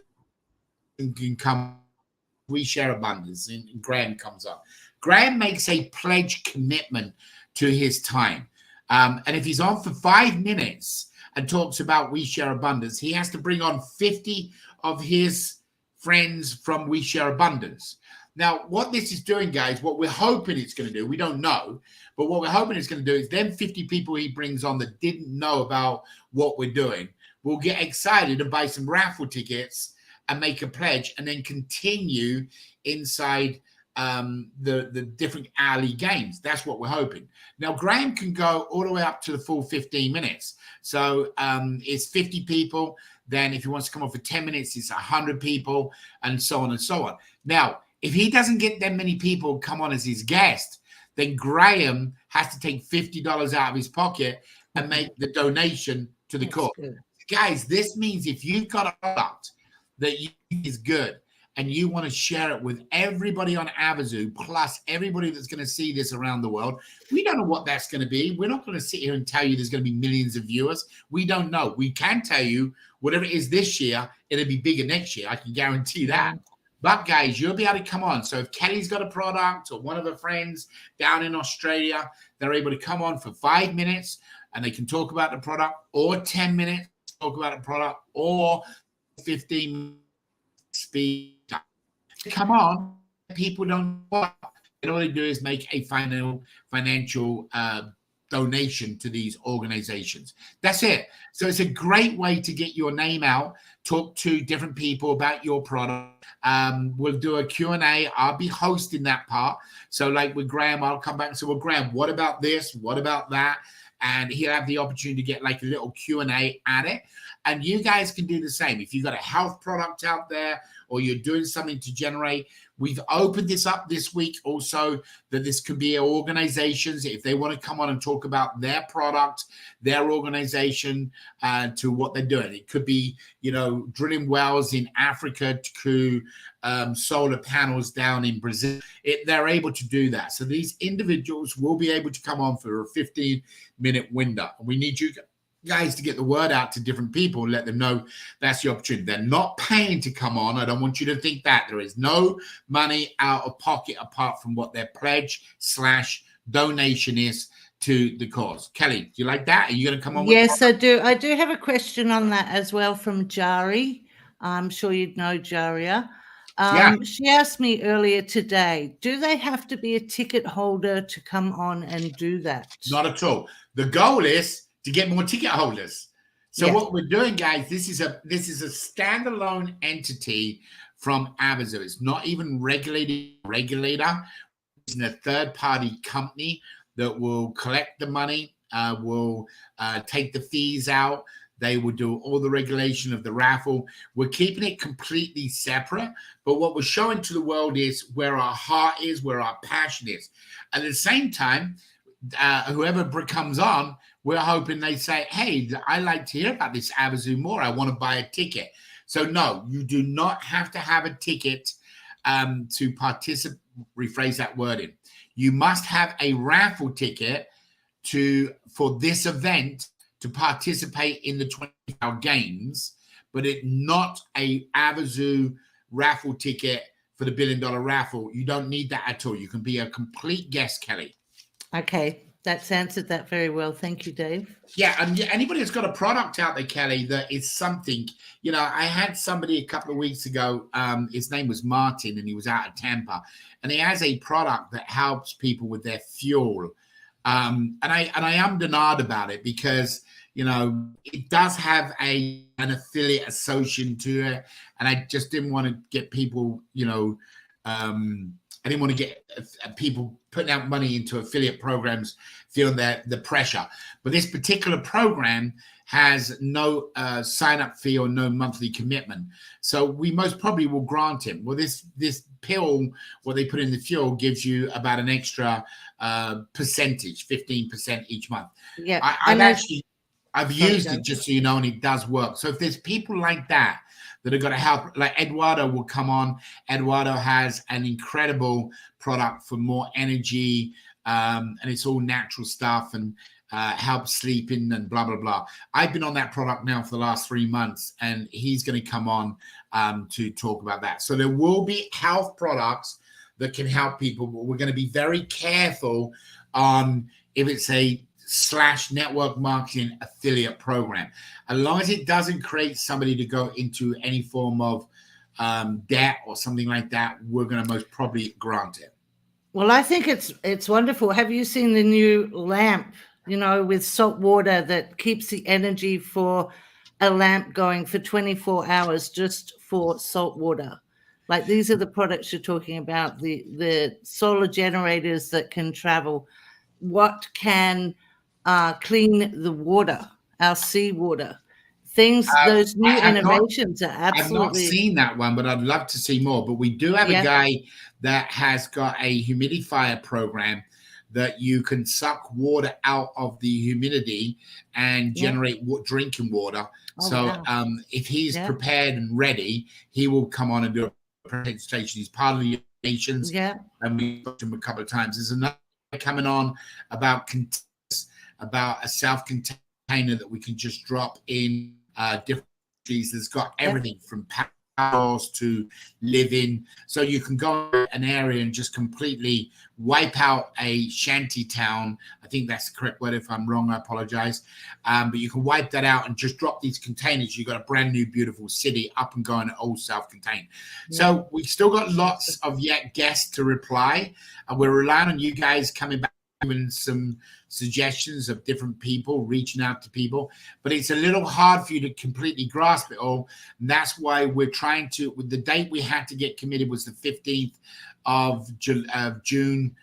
You can come, we share abundance, and Graham comes up. Graham makes a pledge commitment to his time. And if he's on for 5 minutes and talks about We Share Abundance, he has to bring on 50 of his friends from We Share Abundance. Now, what this is doing, guys, what we're hoping it's going to do, we don't know, but what we're hoping it's going to do is them 50 people he brings on that didn't know about what we're doing will get excited and buy some raffle tickets and make a pledge and then continue inside the different hourly games. That's what we're hoping. Now, Graham can go all the way up to the full 15 minutes. So it's 50 people. Then if he wants to come on for 10 minutes, it's 100 people, and so on and so on. Now, if he doesn't get that many people come on as his guest, then Graham has to take $50 out of his pocket and make the donation to the cause. Guys, this means if you've got a product that you think is good and you want to share it with everybody on Avazoo, plus everybody that's going to see this around the world, we don't know what that's going to be. We're not going to sit here and tell you there's going to be millions of viewers. We don't know. We can tell you whatever it is this year, it'll be bigger next year. I can guarantee that. But guys, you'll be able to come on. So if Kelly's got a product or one of her friends down in Australia, they're able to come on for 5 minutes and they can talk about the product, or 10 minutes, talk about the product, or 15 speed. Come on, people don't know. All they do is make a financial donation to these organizations. That's it. So it's a great way to get your name out, talk to different people about your product. We'll do a Q&A. I'll be hosting that part. So like with Graham, I'll come back and say, well, Graham, what about this? What about that? And he'll have the opportunity to get like a little Q&A at it. And you guys can do the same. If you've got a health product out there or you're doing something to generate, we've opened this up this week also that this can be organizations, if they want to come on and talk about their product, their organization, to what they're doing. It could be, drilling wells in Africa to solar panels down in Brazil. They're able to do that. So these individuals will be able to come on for a 15-minute window. We need you guys to get the word out to different people and let them know that's the opportunity. They're not paying to come on. I don't want you to think that. There is no money out of pocket apart from what their pledge/donation is to the cause. Kelly, do you like that? Are you going to come on? Yes, I do. I do have a question on that as well from Jari. I'm sure you'd know Jaria. She asked me earlier today, do they have to be a ticket holder to come on and do that? Not at all. The goal is to get more ticket holders. So what we're doing, guys, this is a standalone entity from Avazoo. It's not even regulator. It's a third-party company that will collect the money, will take the fees out. They will do all the regulation of the raffle. We're keeping it completely separate, but what we're showing to the world is where our heart is, where our passion is. At the same time, whoever comes on, we're hoping they say, hey, I like to hear about this Avazoo more. I want to buy a ticket. So no, you do not have to have a ticket to participate. Rephrase that wording. You must have a raffle ticket for this event to participate in the 24-hour games, but it's not a Avazoo raffle ticket for the $1 billion raffle. You don't need that at all. You can be a complete guest, Kelly. Okay, that's answered that very well. Thank you, Dave. Yeah, and anybody that's got a product out there, Kelly, that is something, I had somebody a couple of weeks ago, his name was Martin, and he was out of Tampa, and he has a product that helps people with their fuel. And I am denied about it because, it does have an affiliate association to it, and I just didn't want to get people, I didn't want to get people putting out money into affiliate programs feeling the pressure. But this particular program has no sign-up fee or no monthly commitment. So we most probably will grant him. Well, this pill, what they put in the fuel, gives you about an extra percentage, 15% each month. Yeah, I've used it, just so you know, and it does work. So if there's people like that are going to help, like Eduardo will come on. Eduardo has an incredible product for more energy, and it's all natural stuff and helps sleeping and blah, blah, blah. I've been on that product now for the last 3 months, and he's going to come on to talk about that. So there will be health products that can help people, but we're going to be very careful on if it's a / network marketing affiliate program. As long as it doesn't create somebody to go into any form of debt or something like that, we're going to most probably grant it. Well, I think it's wonderful. Have you seen the new lamp, with salt water that keeps the energy for a lamp going for 24 hours just for salt water? Like, these are the products you're talking about, the solar generators that can travel. What can clean the water, our seawater? Those new innovations are absolutely. I've not seen that one, but I'd love to see more. But we do have a guy that has got a humidifier program that you can suck water out of the humidity and generate drinking water. If he's prepared and ready, he will come on and do a presentation. He's part of the nations, and we've talked to him a couple of times. There's another coming on about a self-container that we can just drop in different countries. That's got everything from house to living, so you can go in an area and just completely wipe out a shanty town. I think that's the correct word. If I'm wrong, I apologize. But you can wipe that out and just drop these containers. You've got a brand new beautiful city up and going, all self-contained. So we've still got lots of guests to reply, and we're relying on you guys coming back and some suggestions of different people, reaching out to people, but it's a little hard for you to completely grasp it all. And that's why we're trying to, with the date we had to get committed was the 15th of June,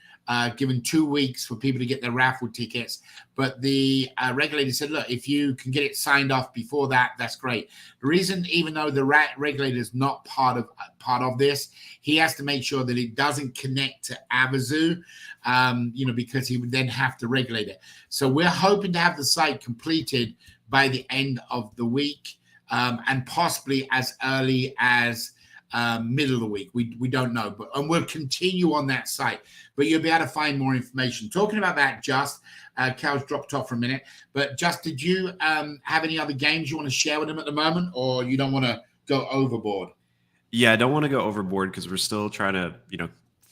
given 2 weeks for people to get their raffle tickets. But the regulator said, look, if you can get it signed off before that, that's great. The reason, even though the regulator is not part of this, he has to make sure that it doesn't connect to Avazoo, because he would then have to regulate it. So we're hoping to have the site completed by the end of the week, and possibly as early as middle of the week. We don't know, and we'll continue on that site, but you'll be able to find more information. Talking about that, Cal's dropped off for a minute, but Just, did you have any other games you want to share with them at the moment, or you don't want to go overboard? Yeah, I don't want to go overboard because we're still trying to,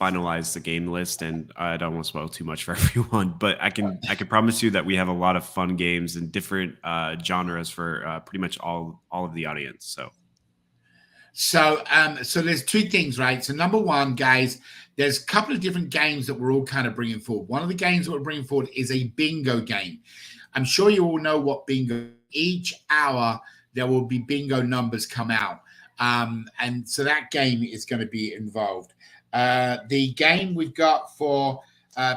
finalize the game list, and I don't want to spoil too much for everyone. But I can promise you that we have a lot of fun games and different genres for pretty much all of the audience. So there's two things, right? So number one, guys, there's a couple of different games that we're all kind of bringing forward. One of the games that we're bringing forward is a bingo game. I'm sure you all know what bingo. Each hour there will be bingo numbers come out, and so that game is going to be involved. The game we've got for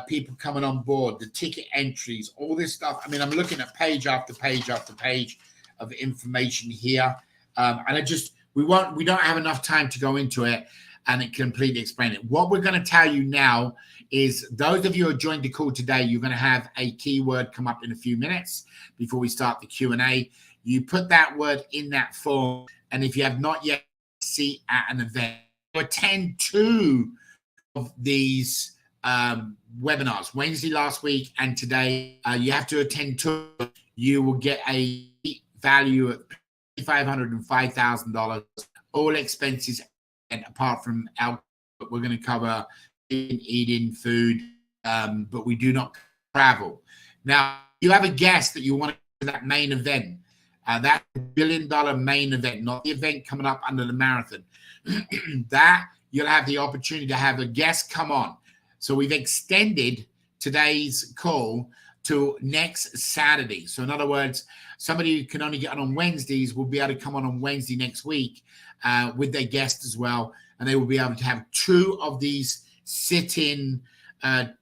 people coming on board, the ticket entries, all this stuff. I mean, I'm looking at page after page after page of information here, and we don't have enough time to go into it and completely explain it. What we're going to tell you now is, those of you who joined the call today, you're going to have a keyword come up in a few minutes before we start the Q&A. You put that word in that form, and if you have not yet seen at an event, attend 2 of these webinars, Wednesday last week and today. You have to attend 2. You will get a value of $500 and $5,000, all expenses, and apart from alcohol. We're going to cover eating, food, but we do not travel. Now, you have a guest that you want to go to that main event. That $1 billion main event, not the event coming up under the marathon. That you'll have the opportunity to have a guest come on. So we've extended today's call to next Saturday. So in other words, somebody who can only get on Wednesdays will be able to come on Wednesday next week with their guest as well. And they will be able to have 2 of these sit-in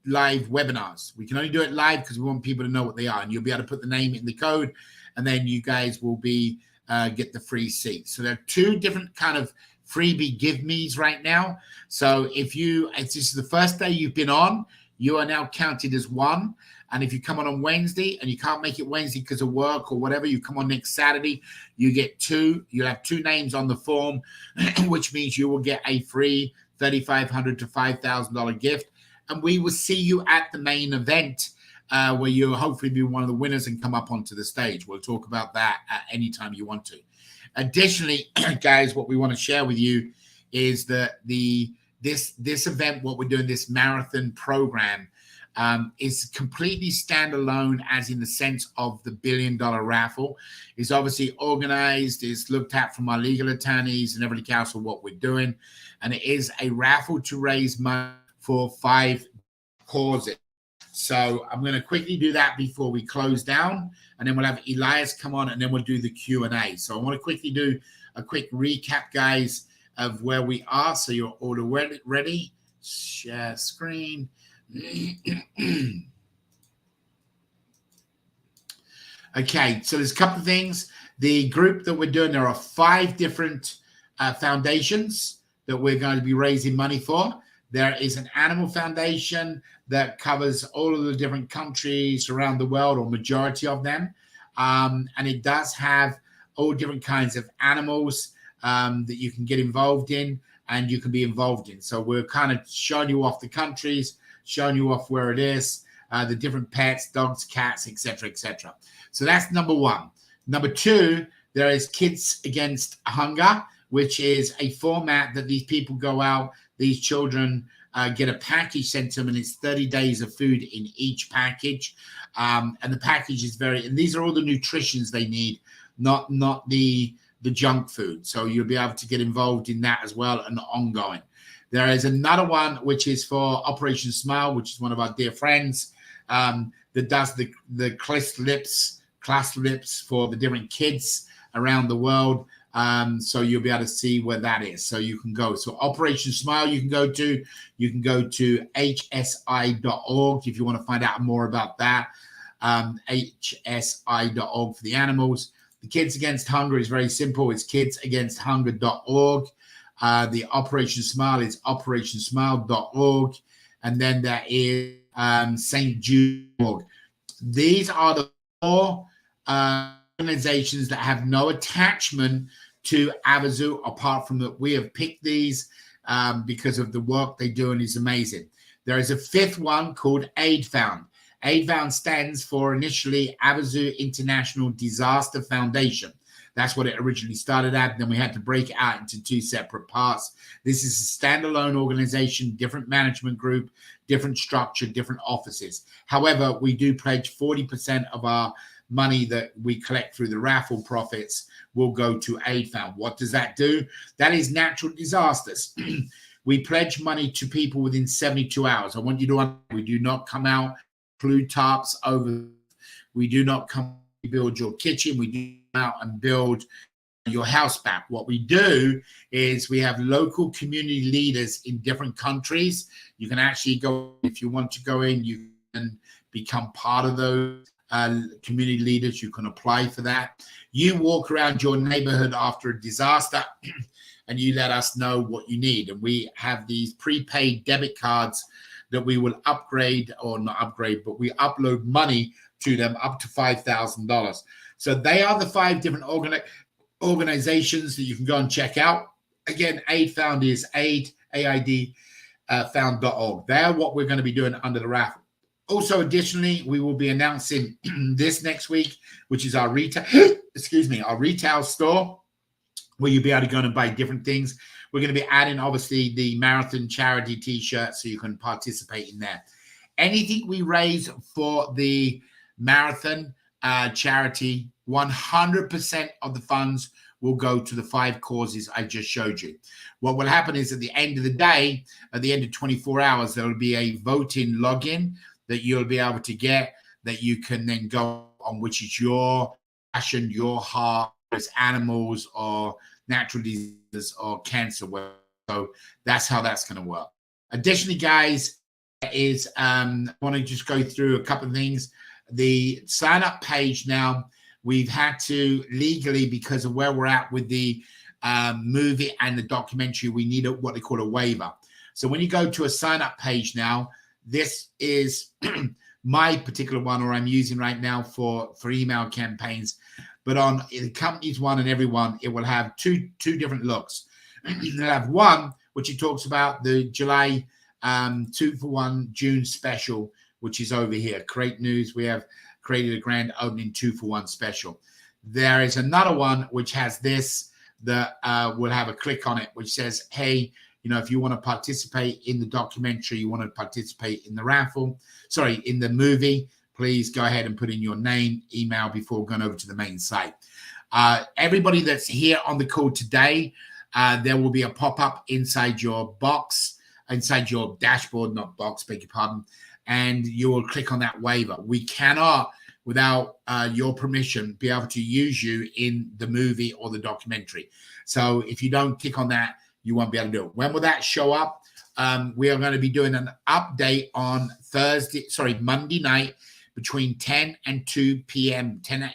live webinars. We can only do it live because we want people to know what they are. And you'll be able to put the name in the code, and then you guys will be get the free seat. So there are 2 different kind of freebie give me's right now. So if this is the first day you've been on, you are now counted as 1. And if you come on Wednesday and you can't make it Wednesday because of work or whatever, you come on next Saturday, you get 2. You'll have 2 names on the form, which means you will get a free $3,500 to $5,000 gift. And we will see you at the main event, where you'll hopefully be one of the winners and come up onto the stage. We'll talk about that at any time you want to. Additionally, guys, what we want to share with you is that the this event, what we're doing, this marathon program, is completely standalone, as in the sense of the $1 billion raffle. Is obviously organized, is looked at from our legal attorneys and everything else for what we're doing. And it is a raffle to raise money for 5 causes. So I'm going to quickly do that before we close down, and then we'll have Elias come on, and then we'll do the Q&A. So I want to quickly do a quick recap, guys, of where we are. So you're all ready. Share screen. Okay, so there's a couple of things. The group that we're doing, there are 5 different foundations that we're going to be raising money for. There is an animal foundation that covers all of the different countries around the world, or majority of them. And it does have all different kinds of animals that you can get involved in and you can be involved in. So we're kind of showing you off the countries, showing you off where it is, the different pets, dogs, cats, etc., etc. So that's number 1. Number 2, there is Kids Against Hunger, which is a format that these people go out, these children get a package sent to them, and it's 30 days of food in each package. And the package is and these are all the nutritions they need, not the junk food. So you'll be able to get involved in that as well, and ongoing. There is another one which is for Operation Smile, which is one of our dear friends that does the class lips for the different kids around the world. So you'll be able to see where that is. So you can go. So Operation Smile, you can go to hsi.org if you want to find out more about that. hsi.org for the animals. The Kids Against Hunger is very simple. It's kidsagainsthunger.org. The Operation Smile is operationsmile.org. And then there is St. Jude.org. These are the 4 organizations that have no attachment to Avazoo, apart from that we have picked these because of the work they do, and is amazing. There is a 5th one called AidFound. AidFound stands for initially Avazoo International Disaster Foundation. That's what it originally started at. Then we had to break it out into 2 separate parts. This is a standalone organization, different management group, different structure, different offices. However, we do pledge 40% of our money that we collect through the raffle profits will go to AidFound. What does that do? That is natural disasters. We pledge money to people within 72 hours. I want you to understand, we do not come out, include tarps over. We do not come build your kitchen. We do come out and build your house back. What we do is we have local community leaders in different countries. You can actually go, if you want to go in, you can become part of those community leaders. You can apply for that. You walk around your neighborhood after a disaster and you let us know what you need. And we have these prepaid debit cards that we will upgrade, or not upgrade, but we upload money to them up to $5,000. So they are the 5 different organizations that you can go and check out. Again, AidFound is found.org. They're what we're going to be doing under the raffle. Also, additionally, we will be announcing this next week, which is our retail, our retail store, where you'll be able to go and buy different things. We're going to be adding, obviously, the marathon charity T-shirt, so you can participate in that. Anything we raise for the marathon charity, 100% of the funds will go to the 5 causes I just showed you. What will happen is at the end of the day, at the end of 24 hours, there will be a voting login that you'll be able to get, that you can then go on, which is your passion, your heart, as animals or natural diseases or cancer. So that's how that's going to work. Additionally, guys, I want to just go through a couple of things. The sign up page now, we've had to legally, because of where we're at with the movie and the documentary, we need what they call a waiver. So when you go to a sign up page now, this is my particular one, or I'm using right now for email campaigns. But on the company's one and everyone, it will have two different looks. They'll have one, which it talks about the July 2-for-1 June special, which is over here. Great news. We have created a grand opening 2-for-1 special. There is another one which has this that will have a click on it, which says, hey, You know, if you want to participate in the documentary, you want to participate in the raffle, sorry, in the movie, please go ahead and put in your name, email before going over to the main site. Everybody that's here on the call today, there will be a pop-up inside your box, inside your dashboard, not box, beg your pardon, and you will click on that waiver. We cannot, without your permission, be able to use you in the movie or the documentary. So if you don't click on that, you won't be able to do it. When will that show up? We are going to be doing an update on Monday night between 10 and 2 p.m., 10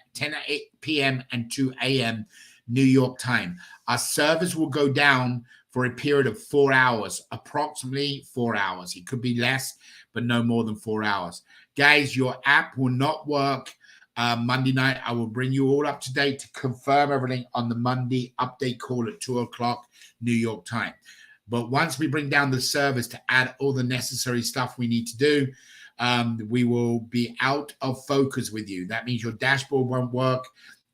p.m. and 2 a.m. New York time. Our servers will go down for a period of 4 hours, approximately 4 hours. It could be less, but no more than 4 hours. Guys, your app will not work Monday night. I will bring you all up to date to confirm everything on the Monday update call at 2 o'clock New York time. But once we bring down the servers to add all the necessary stuff we need to do, we will be out of focus with you. That means your dashboard won't work.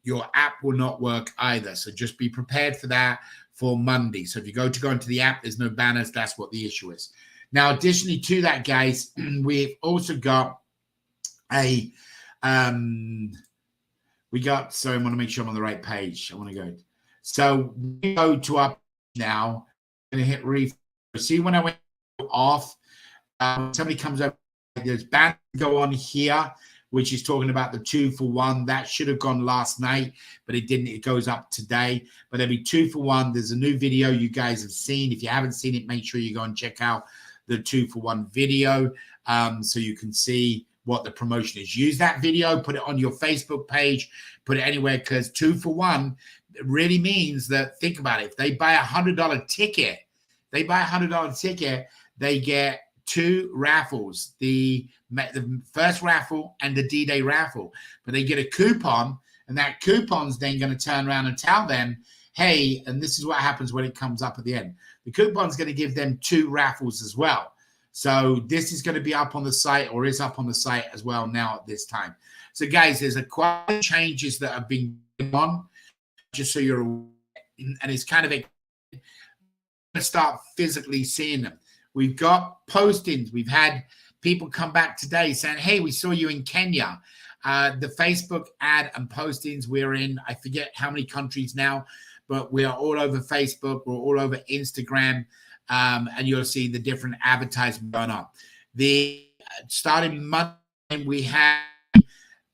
Your app will not work either. So just be prepared for that for Monday. So if you go into the app, there's no banners. That's what the issue is. Now, additionally to that, guys, we've also got sorry, I want to make sure I'm on the right page. I want to go. So we go to our now. I'm going to hit refresh. See, when I went off, somebody comes up, there's banners go on here, which is talking about the 2-for-1. That should have gone last night, but it didn't. It goes up today. But there'll be 2-for-1. There's a new video you guys have seen. If you haven't seen it, make sure you go and check out the 2-for-1 video so you can see what the promotion is. Use that video, put it on your Facebook page, put it anywhere, because 2-for-1 really means that, think about it, if they buy $100 ticket, they get 2 raffles, the first raffle and the D-Day raffle, but they get a coupon, and that coupon's then going to turn around and tell them, hey, and this is what happens when it comes up at the end. The coupon's going to give them 2 raffles as well. So this is going to be up on the site, or is up on the site as well now at this time. So guys, there's quite changes that have been going on, just so you're aware, and it's kind of going to start physically seeing them. We've got postings. We've had people come back today saying, hey, we saw you in Kenya. The Facebook ad and postings, we're in, I forget how many countries now, but we are all over Facebook. We're all over Instagram. And you'll see the different advertisements going on. Starting Monday, we had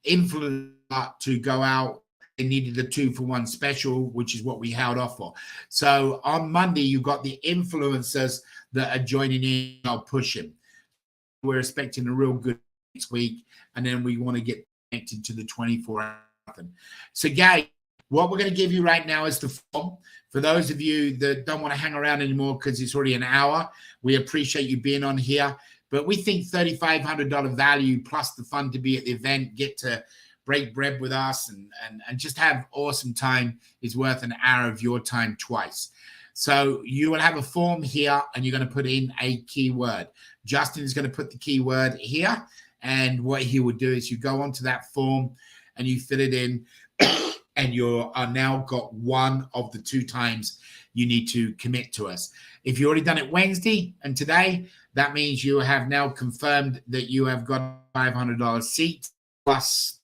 influencers to go out. They needed the 2-for-1 special, which is what we held off for. So on Monday, you got the influencers that are joining in or pushing. We're expecting a real good next week, and then we want to get connected to the 24-hour. So, guys, what we're going to give you right now is the form. For those of you that don't want to hang around anymore because it's already an hour, we appreciate you being on here. But we think $3,500 value plus the fun to be at the event, get to break bread with us and just have awesome time is worth an hour of your time twice. So you will have a form here, and you're going to put in a keyword. Justin is going to put the keyword here, and what he will do is you go onto that form and you fill it in, and you are now got one of the 2 times you need to commit to us. If you already done it Wednesday and today, that means you have now confirmed that you have got $500 seat plus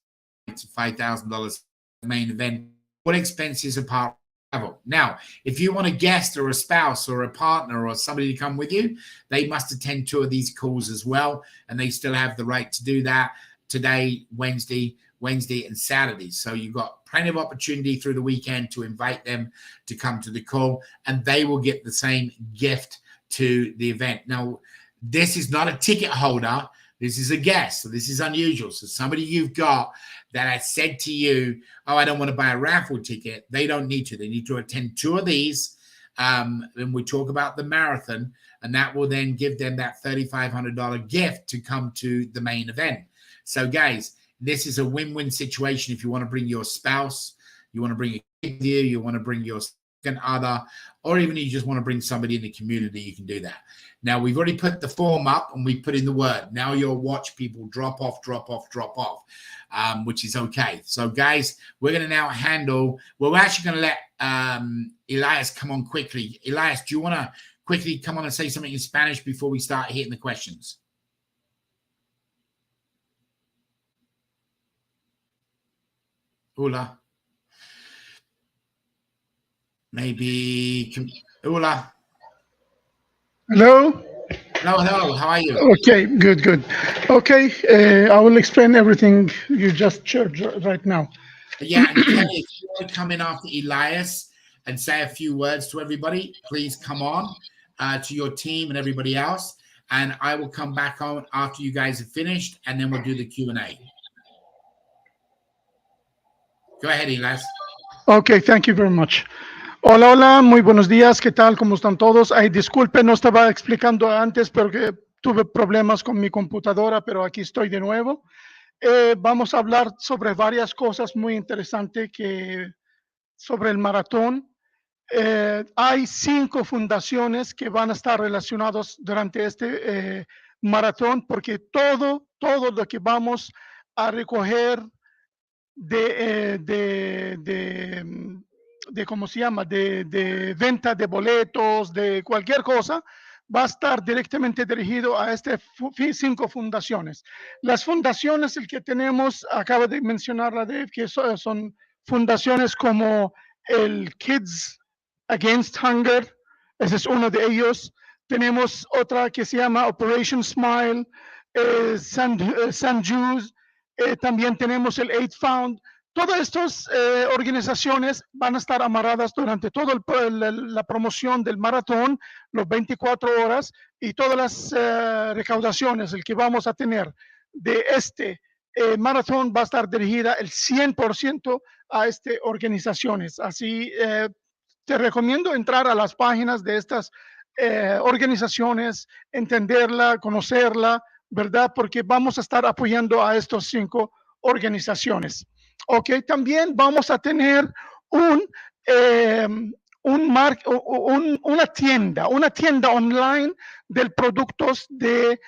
$5,000 main event. What expenses apart from travel? Now, if you want a guest or a spouse or a partner or somebody to come with you, they must attend 2 of these calls as well, and they still have the right to do that today, Wednesday and Saturday. So you've got plenty of opportunity through the weekend to invite them to come to the call, and they will get the same gift to the event. Now, this is not a ticket holder. This is a guest. So this is unusual. So somebody you've got that has said to you, oh, I don't want to buy a raffle ticket. They don't need to. They need to attend 2 of these. And we talk about the marathon, and that will then give them that $3,500 gift to come to the main event. So guys, this is a win-win situation. If you want to bring your spouse, you want to bring a kid with you, you want to bring your significant other, or even you just want to bring somebody in the community, you can do that. Now, we've already put the form up and we put in the word. Now you'll watch people drop off, which is okay. So, guys, we're going to now handle – well, we're actually going to let Elias come on quickly. Elias, do you want to quickly come on and say something in Spanish before we start hitting the questions? Hola. Maybe. Hola. Hello. Hello. How are you? Okay, good. Okay, I will explain everything you just shared right now. Yeah, and Kelly, if you want to come in after Elias and say a few words to everybody, please come on to your team and everybody else. And I will come back on after you guys have finished, and then we'll do the Q&A. Go ahead, Elias. Okay, thank you very much. Hola, muy buenos días, ¿qué tal? ¿Cómo están todos? Ay, disculpe, no estaba explicando antes porque tuve problemas con mi computadora, pero aquí estoy de nuevo. Vamos a hablar sobre varias cosas muy interesantes sobre el maratón. Hay 5 fundaciones que van a estar relacionados durante este maratón, porque todo lo que vamos a recoger de ¿cómo se llama? De venta de boletos, de cualquier cosa, va a estar directamente dirigido a estas 5 fundaciones. Las fundaciones, el que tenemos, acaba de mencionar la Dave, que son fundaciones como el Kids Against Hunger, ese es uno de ellos. Tenemos otra que se llama Operation Smile, San Jude, también tenemos el Aid Fund. Todas estas organizaciones van a estar amarradas durante toda la promoción del maratón, los 24 horas, y todas las recaudaciones el que vamos a tener de este maratón va a estar dirigida el 100% a estas organizaciones. Así te recomiendo entrar a las páginas de estas organizaciones, entenderla, conocerla, ¿verdad? Porque vamos a estar apoyando a estas 5 organizaciones. Ok, también vamos a tener una tienda online de productos de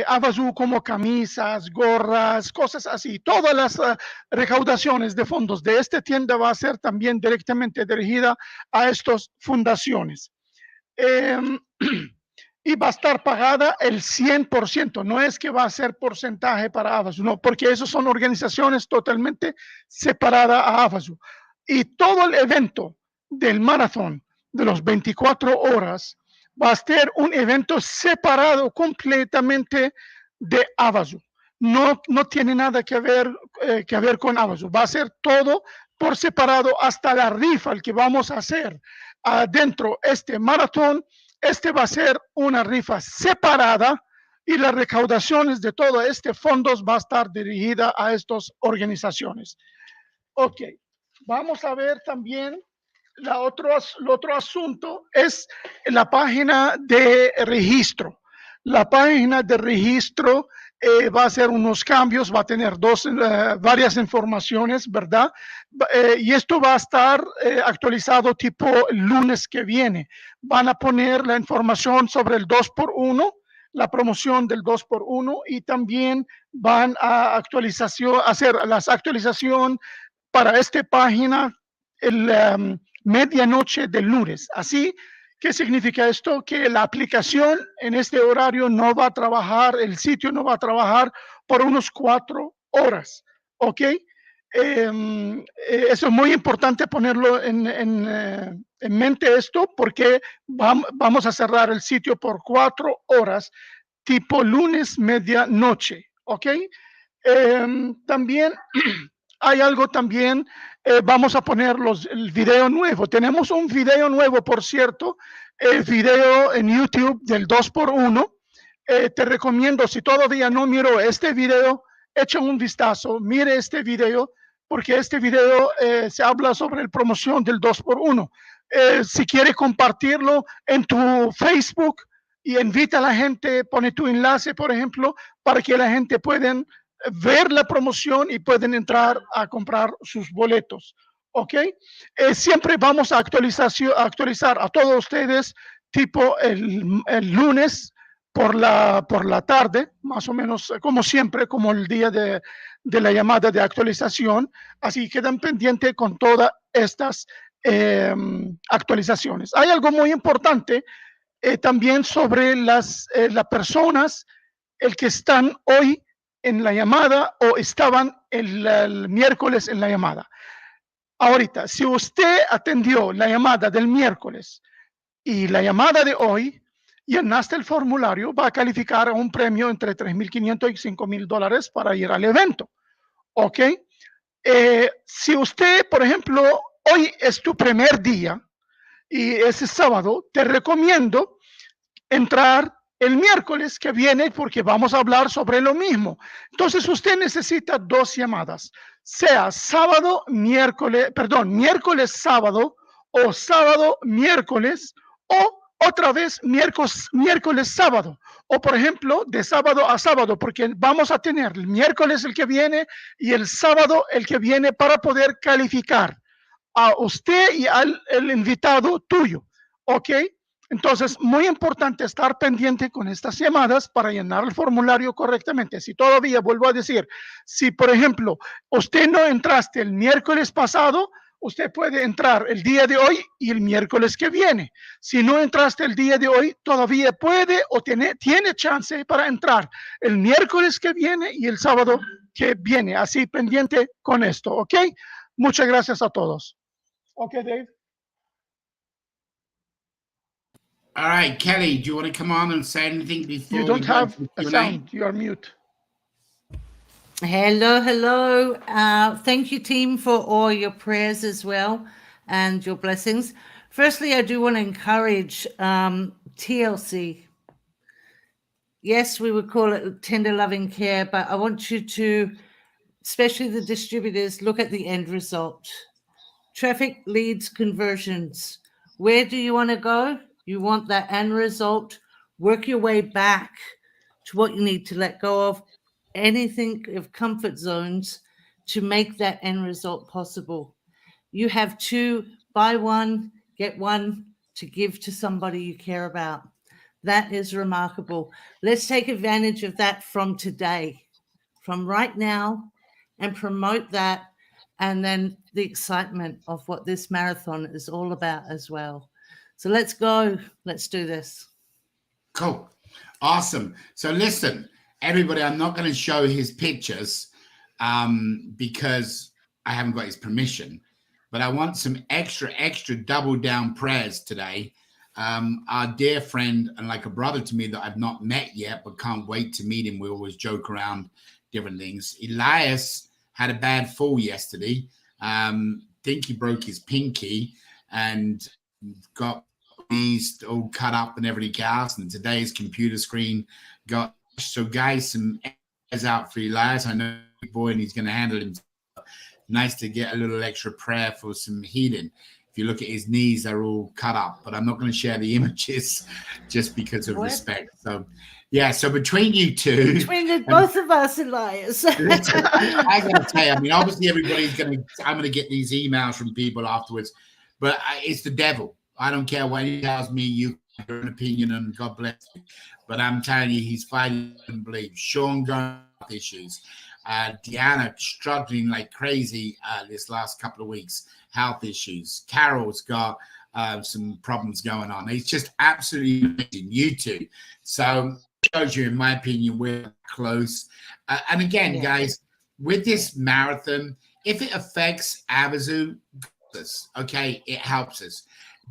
Avazoo, como camisas, gorras, cosas así. Todas las recaudaciones de fondos de esta tienda va a ser también directamente dirigida a estas fundaciones. Y va a estar pagada el 100%, no es que va a ser porcentaje para Avazoo, no, porque esas son organizaciones totalmente separadas a Avazoo. Y todo el evento del maratón de los 24 horas va a ser un evento separado completamente de Avazoo. No tiene nada que ver con Avazoo. Va a ser todo por separado, hasta la rifa que vamos a hacer adentro este maratón. Este va a ser una rifa separada y las recaudaciones de todos estos fondos va a estar dirigida a estas organizaciones. Ok, vamos a ver también el otro asunto es la página de registro. La página de registro va a hacer unos cambios, va a tener varias informaciones, ¿verdad? Y esto va a estar actualizado tipo el lunes que viene. Van a poner la información sobre el 2x1, la promoción del 2x1, y también van a hacer las actualizaciones para esta página medianoche del lunes. Así, ¿qué significa esto? Que la aplicación en este horario no va a trabajar, el sitio no va a trabajar por unos 4 horas, ¿ok? Eso es muy importante ponerlo en mente esto, porque vamos a cerrar el sitio por 4 horas, tipo lunes medianoche, ¿ok? También hay algo también, vamos a poner el video nuevo. Tenemos un video nuevo, por cierto, el video en YouTube del 2x1. Te recomiendo, si todavía no miró este video, echa un vistazo, mire este video, porque este video se habla sobre la promoción del 2x1. Si quiere compartirlo en tu Facebook y invita a la gente, pone tu enlace, por ejemplo, para que la gente pueda ver la promoción y pueden entrar a comprar sus boletos, ¿ok? Siempre vamos a actualizar a todos ustedes tipo el lunes por la tarde, más o menos como siempre, como el día de la llamada de actualización. Así quedan pendientes con todas estas actualizaciones. Hay algo muy importante también sobre las personas el que están hoy en la llamada o estaban el miércoles en la llamada. Ahorita, si usted atendió la llamada del miércoles y la llamada de hoy, llenaste el formulario, va a calificar a un premio entre $3,500 y $5,000 para ir al evento. ¿Ok? Si usted, por ejemplo, hoy es tu primer día y ese sábado, te recomiendo entrar el miércoles que viene porque vamos a hablar sobre lo mismo. Entonces usted necesita 2 llamadas, sea sábado, miércoles, perdón, miércoles, sábado o sábado, miércoles o otra vez miércoles, sábado. O por ejemplo, de sábado a sábado, porque vamos a tener el miércoles el que viene y el sábado el que viene para poder calificar a usted y al el invitado tuyo. ¿Ok? Entonces, muy importante estar pendiente con estas llamadas para llenar el formulario correctamente. Si todavía, vuelvo a decir, si por ejemplo, usted no entraste el miércoles pasado, usted puede entrar el día de hoy y el miércoles que viene. Si no entraste el día de hoy, todavía puede o tiene chance para entrar el miércoles que viene y el sábado que viene. Así pendiente con esto, ¿ok? Muchas gracias a todos. Ok, Dave. All right, Kelly, do you want to come on and say anything before You don't we go have into a Q&A? sound. You are mute. Hello, hello. Thank you, team, for all your prayers as well and your blessings. Firstly, I do want to encourage TLC. Yes, we would call it tender loving care, but I want you to, especially the distributors, look at the end result. Traffic leads conversions. Where do you want to go? You want that end result. Work your way back to what you need to let go of, anything of comfort zones to make that end result possible. You have to buy one, get one to give to somebody you care about. That is remarkable. Let's take advantage of that from today, from right now, and promote that. And then the excitement of what this marathon is all about as well. So let's go. Let's do this. Cool. Awesome. So listen, everybody, I'm not going to show his pictures because I haven't got his permission, but I want some extra double down prayers today. Our dear friend and like a brother to me that I've not met yet, but can't wait to meet him. We always joke around different things. Elias had a bad fall yesterday. Think he broke his pinky and got knees all cut up and everything else. And today's computer screen got so guys, some prayers out for Elias. I know boy, and he's going to handle him. Nice to get a little extra prayer for some healing. If you look at his knees, they're all cut up, but I'm not going to share the images just because of respect. So, yeah. So between you two, between both of us, Elias, I got to tell you, I mean, obviously I'm going to get these emails from people afterwards, but it's the devil. I don't care what he tells me. You have your own opinion, and God bless you. But I'm telling you, he's fighting and believe. Sean got issues. Deanna struggling like crazy this last couple of weeks. Health issues. Carol's got some problems going on. It's just absolutely amazing. You two. So it shows you, in my opinion, we're close. And again, guys, with this marathon, if it affects Avazoo, okay, it helps us.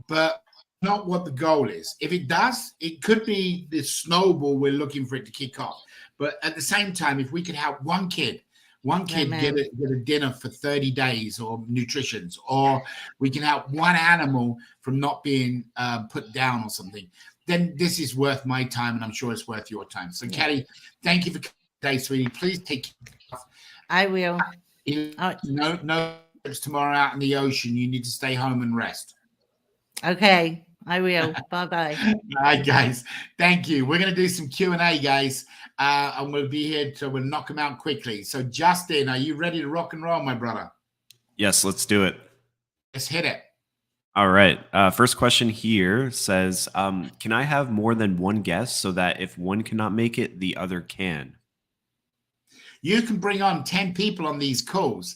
But not what the goal is. If it does, it could be the snowball we're looking for it to kick off. But at the same time, if we could help one kid get a dinner for 30 days or nutritions, or we can help one animal from not being put down or something, then this is worth my time, and I'm sure it's worth your time. So, Kelly, thank you for today, sweetie. Please take care. I will. No trips tomorrow out in the ocean. You need to stay home and rest. Okay, I will. Bye-bye. All right, guys. Thank you. We're going to do some Q&A, guys, and we'll be here to we'll knock them out quickly. So, Justin, are you ready to rock and roll, my brother? Yes, let's do it. Let's hit it. All right. First question here says, can I have more than one guest so that if one cannot make it, the other can? You can bring on 10 people on these calls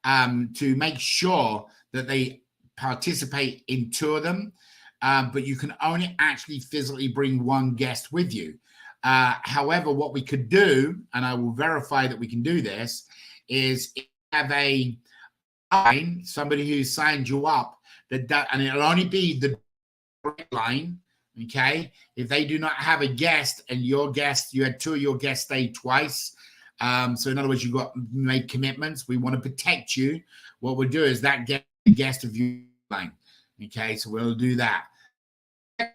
to make sure that they participate in two of them. but you can only actually physically bring one guest with you. However, what we could do, and I will verify that we can do this, is have a line, somebody who signed you up, and it'll only be the direct line. Okay, if they do not have a guest and your guest, you had two of your guests stay twice. So in other words, you've got made commitments. We want to protect you. What we'll do is that guest of your line. Okay, so we'll do that.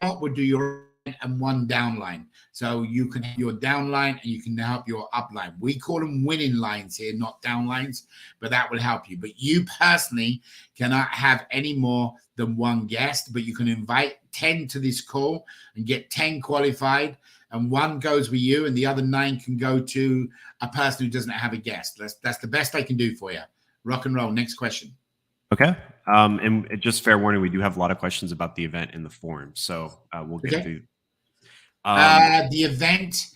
We'll do your and one downline. So you can have your downline and you can help your upline. We call them winning lines here, not downlines, but that will help you. But you personally cannot have any more than one guest, but you can invite 10 to this call and get 10 qualified, and one goes with you and the other 9 can go to a person who doesn't have a guest. That's the best I can do for you. Rock and roll. Next question. Okay. And just fair warning, we do have a lot of questions about the event in the forum, so we'll get through. The event,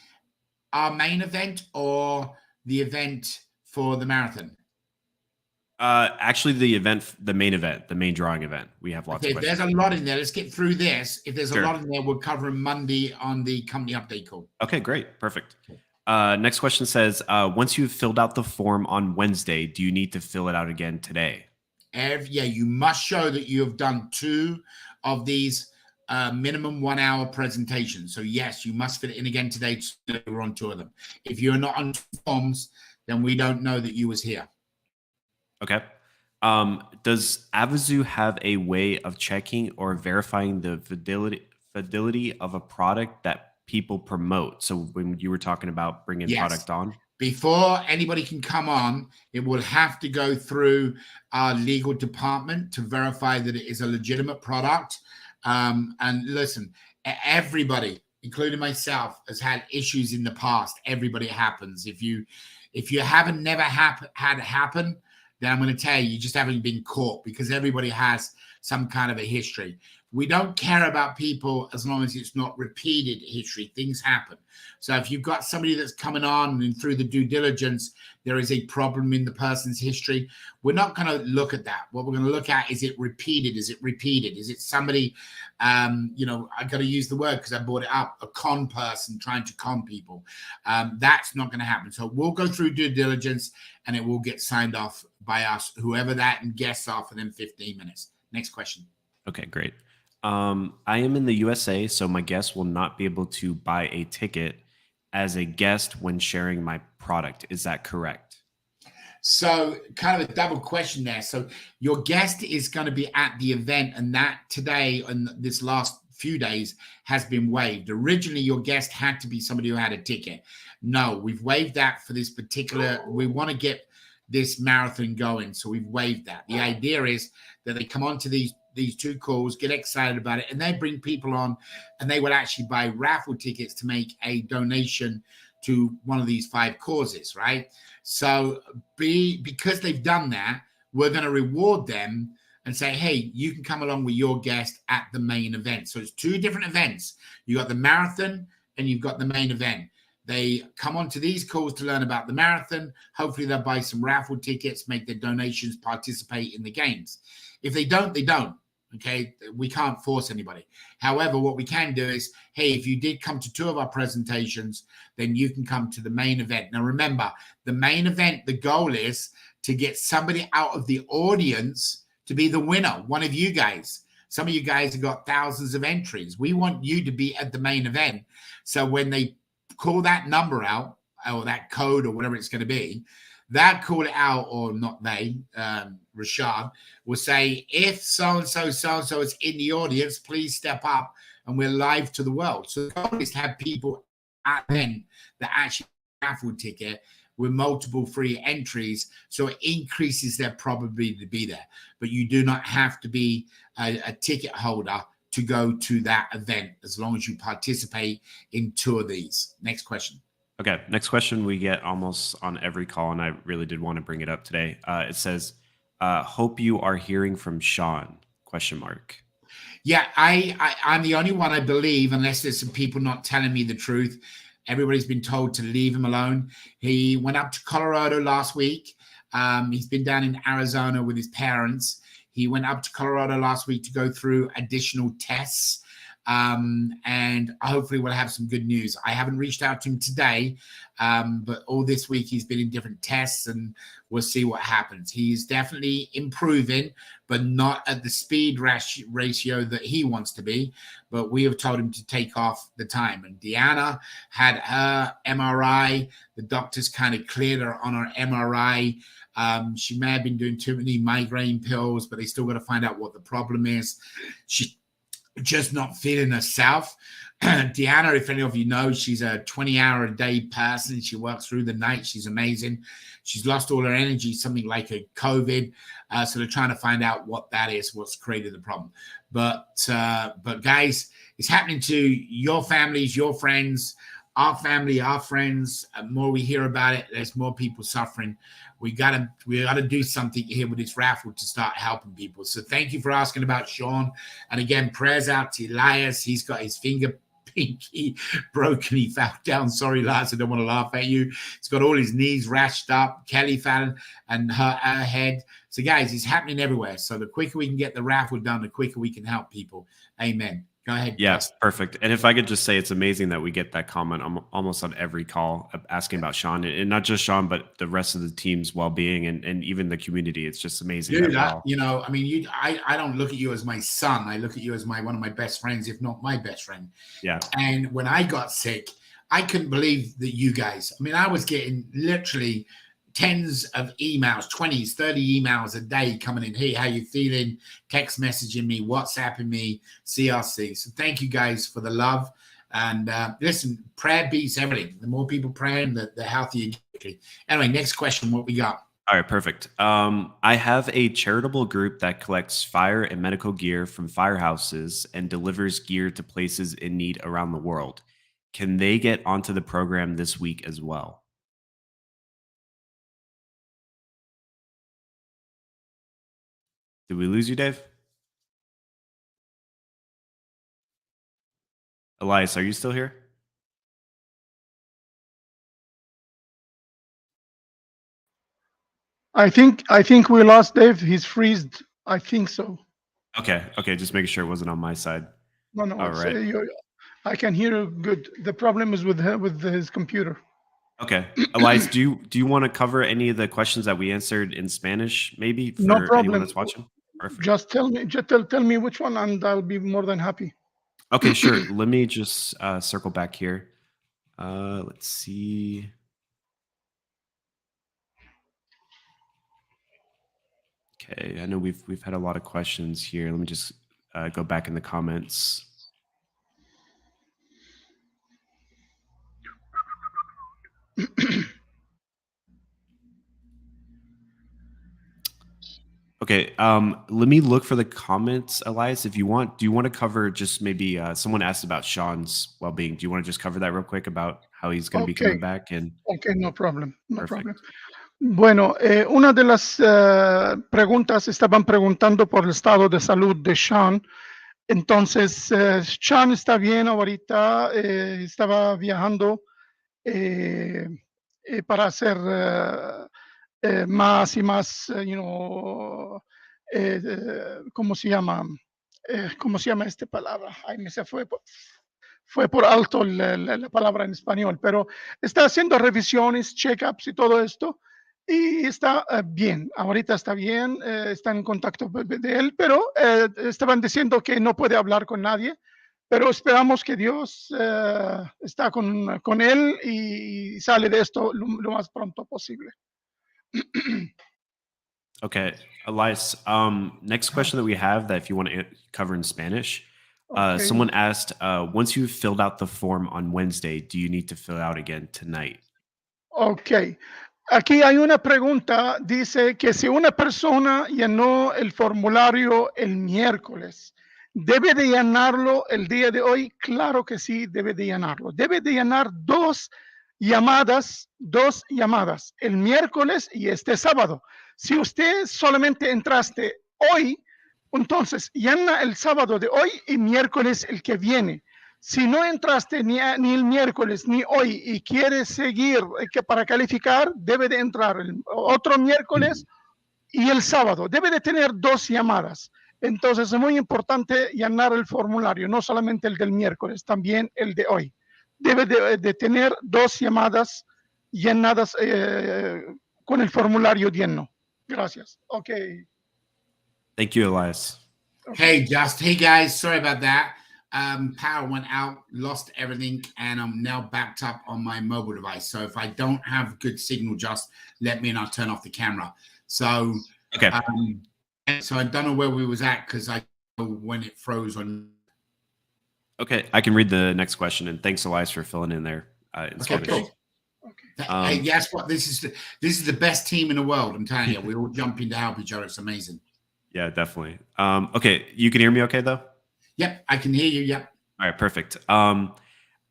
our main event, or the event for the marathon? Actually, the main event, the main drawing event. We have lots of questions. There's a lot in there. Let's get through this. If there's a lot in there, we'll cover them Monday on the company update call. Okay, great. Perfect. Next question says, once you've filled out the form on Wednesday, do you need to fill it out again today? You must show that you have done 2 of these minimum 1 hour presentations. So yes, you must fill it in again today. We're on 2 of them. If you're not on forms, then we don't know that you was here. Okay. Does Avazoo have a way of checking or verifying the fidelity of a product that people promote? So when you were talking about bringing product on, before anybody can come on, it will have to go through our legal department to verify that it is a legitimate product. And listen, everybody, including myself, has had issues in the past. Everybody happens. If you haven't never had it happen, then I'm going to tell you, you just haven't been caught, because everybody has some kind of a history. We don't care about people as long as it's not repeated history. Things happen. So if you've got somebody that's coming on and through the due diligence, there is a problem in the person's history, we're not going to look at that. What we're going to look at, is it repeated? Is it repeated? Is it somebody, I got to use the word because I brought it up, a con person trying to con people? That's not going to happen. So we'll go through due diligence and it will get signed off by us, whoever that and guests are, for them 15 minutes. Next question. Okay, great. I am in the USA, so my guest will not be able to buy a ticket as a guest when sharing my product. Is that correct? So kind of a double question there. So your guest is going to be at the event, and that today and this last few days has been waived. Originally, your guest had to be somebody who had a ticket. No, we've waived that for this particular. We want to get this marathon going, so we've waived that. The idea is that they come on to these 2 calls, get excited about it, and they bring people on, and they will actually buy raffle tickets to make a donation to one of these 5 causes, right? So because they've done that, we're going to reward them and say, hey, you can come along with your guest at the main event. So it's 2 different events. You got the marathon and you've got the main event. They come on to these calls to learn about the marathon. Hopefully they'll buy some raffle tickets, make their donations, participate in the games. If they don't, they don't. Okay, we can't force anybody. However, what we can do is, hey, if you did come to 2 of our presentations, then you can come to the main event. Now, remember, the main event, the goal is to get somebody out of the audience to be the winner, one of you guys. Some of you guys have got thousands of entries. We want you to be at the main event. So when they call that number out, or that code or whatever it's going to be, that call it out, or not they, Rashad, will say, if so-and-so is in the audience, please step up, and we're live to the world. So the goal is to have people at then that actually have a raffle ticket with multiple free entries, so it increases their probability to be there. But you do not have to be a ticket holder to go to that event, as long as you participate in 2 of these. Next question. Okay, next question we get almost on every call, and I really did want to bring it up today. It says, hope you are hearing from Sean, ? Yeah, I'm the only one, I believe, unless there's some people not telling me the truth. Everybody's been told to leave him alone. He went up to Colorado last week. He's been down in Arizona with his parents. He went up to Colorado last week to go through additional tests. And hopefully we'll have some good news. I haven't reached out to him today, but all this week he's been in different tests, and we'll see what happens. He's definitely improving, but not at the speed ratio that he wants to be. But we have told him to take off the time. And Deanna had her MRI. The doctors kind of cleared her on her MRI. She may have been doing too many migraine pills, but they still got to find out what the problem is. She just not feeling herself. Deanna, if any of you know, she's a 20-hour-a-day person. She works through the night. She's amazing. She's lost all her energy, something like a COVID. So they're trying to find out what that is, what's created the problem. But guys, it's happening to your families, your friends, our family, our friends. The more we hear about it, there's more people suffering. We gotta do something here with this raffle to start helping people. So thank you for asking about Sean. And again, prayers out to Elias. He's got his pinky broken. He fell down. Sorry, Elias, I don't want to laugh at you. He's got all his knees rashed up. Kelly fell and her head. So guys, it's happening everywhere. So the quicker we can get the raffle done, the quicker we can help people. Amen. Go ahead. Yes, perfect. And if I could just say, it's amazing that we get that comment almost on every call asking about Sean, and not just Sean, but the rest of the team's well-being and even the community. It's just amazing. Dude, I don't look at you as my son. I look at you as one of my best friends, if not my best friend. Yeah. And when I got sick, I couldn't believe that you guys, I was getting literally tens of emails, 20s, 30 emails a day coming in. Hey, how you feeling? Text messaging me, WhatsApping me, CRC. So thank you guys for the love. And listen, prayer beats everything. The more people praying, the healthier you get. Anyway, next question, what we got? All right, perfect. I have a charitable group that collects fire and medical gear from firehouses and delivers gear to places in need around the world. Can they get onto the program this week as well? Did we lose you, Dave? Elias, are you still here? I think we lost Dave. He's freezed. I think so. Okay, just making sure it wasn't on my side. No. All right. I can hear you good. The problem is with his computer. Okay, Elias, do you want to cover any of the questions that we answered in Spanish, maybe for No problem. anyone that's watching? Perfect. Just tell me which one, and I'll be more than happy. Okay, sure. Let me just circle back here. Let's see. Okay, I know we've had a lot of questions here. Let me just go back in the comments. Okay, let me look for the comments, Elias, if you want. Do you want to cover just maybe someone asked about Sean's well-being? Do you want to just cover that real quick about how he's going to be coming back? Okay, no problem. No Perfect. problem. Bueno, una de las preguntas estaban preguntando por el estado de salud de Sean. Entonces, Sean está bien ahorita, estaba viajando para hacer más y más, ¿cómo se llama? ¿Cómo se llama esta palabra? Ay, me se fue por alto la palabra en español, pero está haciendo revisiones, check-ups y todo esto, y está bien. Ahorita está bien, está en contacto de él, pero estaban diciendo que no puede hablar con nadie, pero esperamos que Dios está con él y sale de esto lo más pronto posible. Okay, Elias, next question that we have that if you want to cover in Spanish, Okay. Someone asked, once you've filled out the form on Wednesday, do you need to fill out again tonight? Ok. Aquí hay una pregunta, dice que si una persona llenó el formulario el miércoles, ¿debe de llenarlo el día de hoy? Claro que sí, debe de llenarlo. Debe de llenar dos llamadas, el miércoles y este sábado. Si usted solamente entraste hoy, entonces llena el sábado de hoy y miércoles el que viene. Si no entraste ni el miércoles ni hoy y quieres seguir para calificar, debe de entrar el otro miércoles y el sábado debe de tener 2 llamadas. Entonces es muy importante llenar el formulario, no solamente el del miércoles, también el de hoy. Debe de tener 2 llamadas llenadas con el formulario lleno. Gracias. Okay. Thank you, Elias. Hey, hey guys, sorry about that. Power went out, lost everything, and I'm now backed up on my mobile device. So if I don't have good signal, just let me and I'll turn off the camera. So, Okay. So I don't know where we was at because I know when it froze on. Okay, I can read the next question, and thanks, Elias, for filling in there in Spanish. Cool. Hey, guess what? This is the best team in the world. I'm telling you, we all jump in to help each other. It's amazing. Yeah, definitely. Okay, you can hear me okay, though? Yep, I can hear you. Yep. All right, perfect.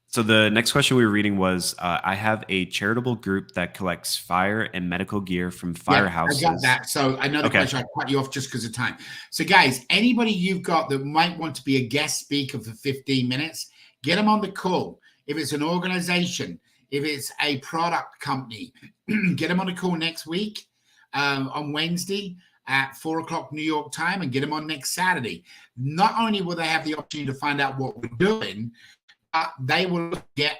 So the next question we were reading was, I have a charitable group that collects fire and medical gear from firehouses. I got that. So I know the question. I cut you off just because of time. So guys, anybody you've got that might want to be a guest speaker for 15 minutes, get them on the call. If it's an organization, if it's a product company, get them on the call next week on Wednesday at 4 o'clock New York time, and get them on next Saturday. Not only will they have the opportunity to find out what we're doing, they will get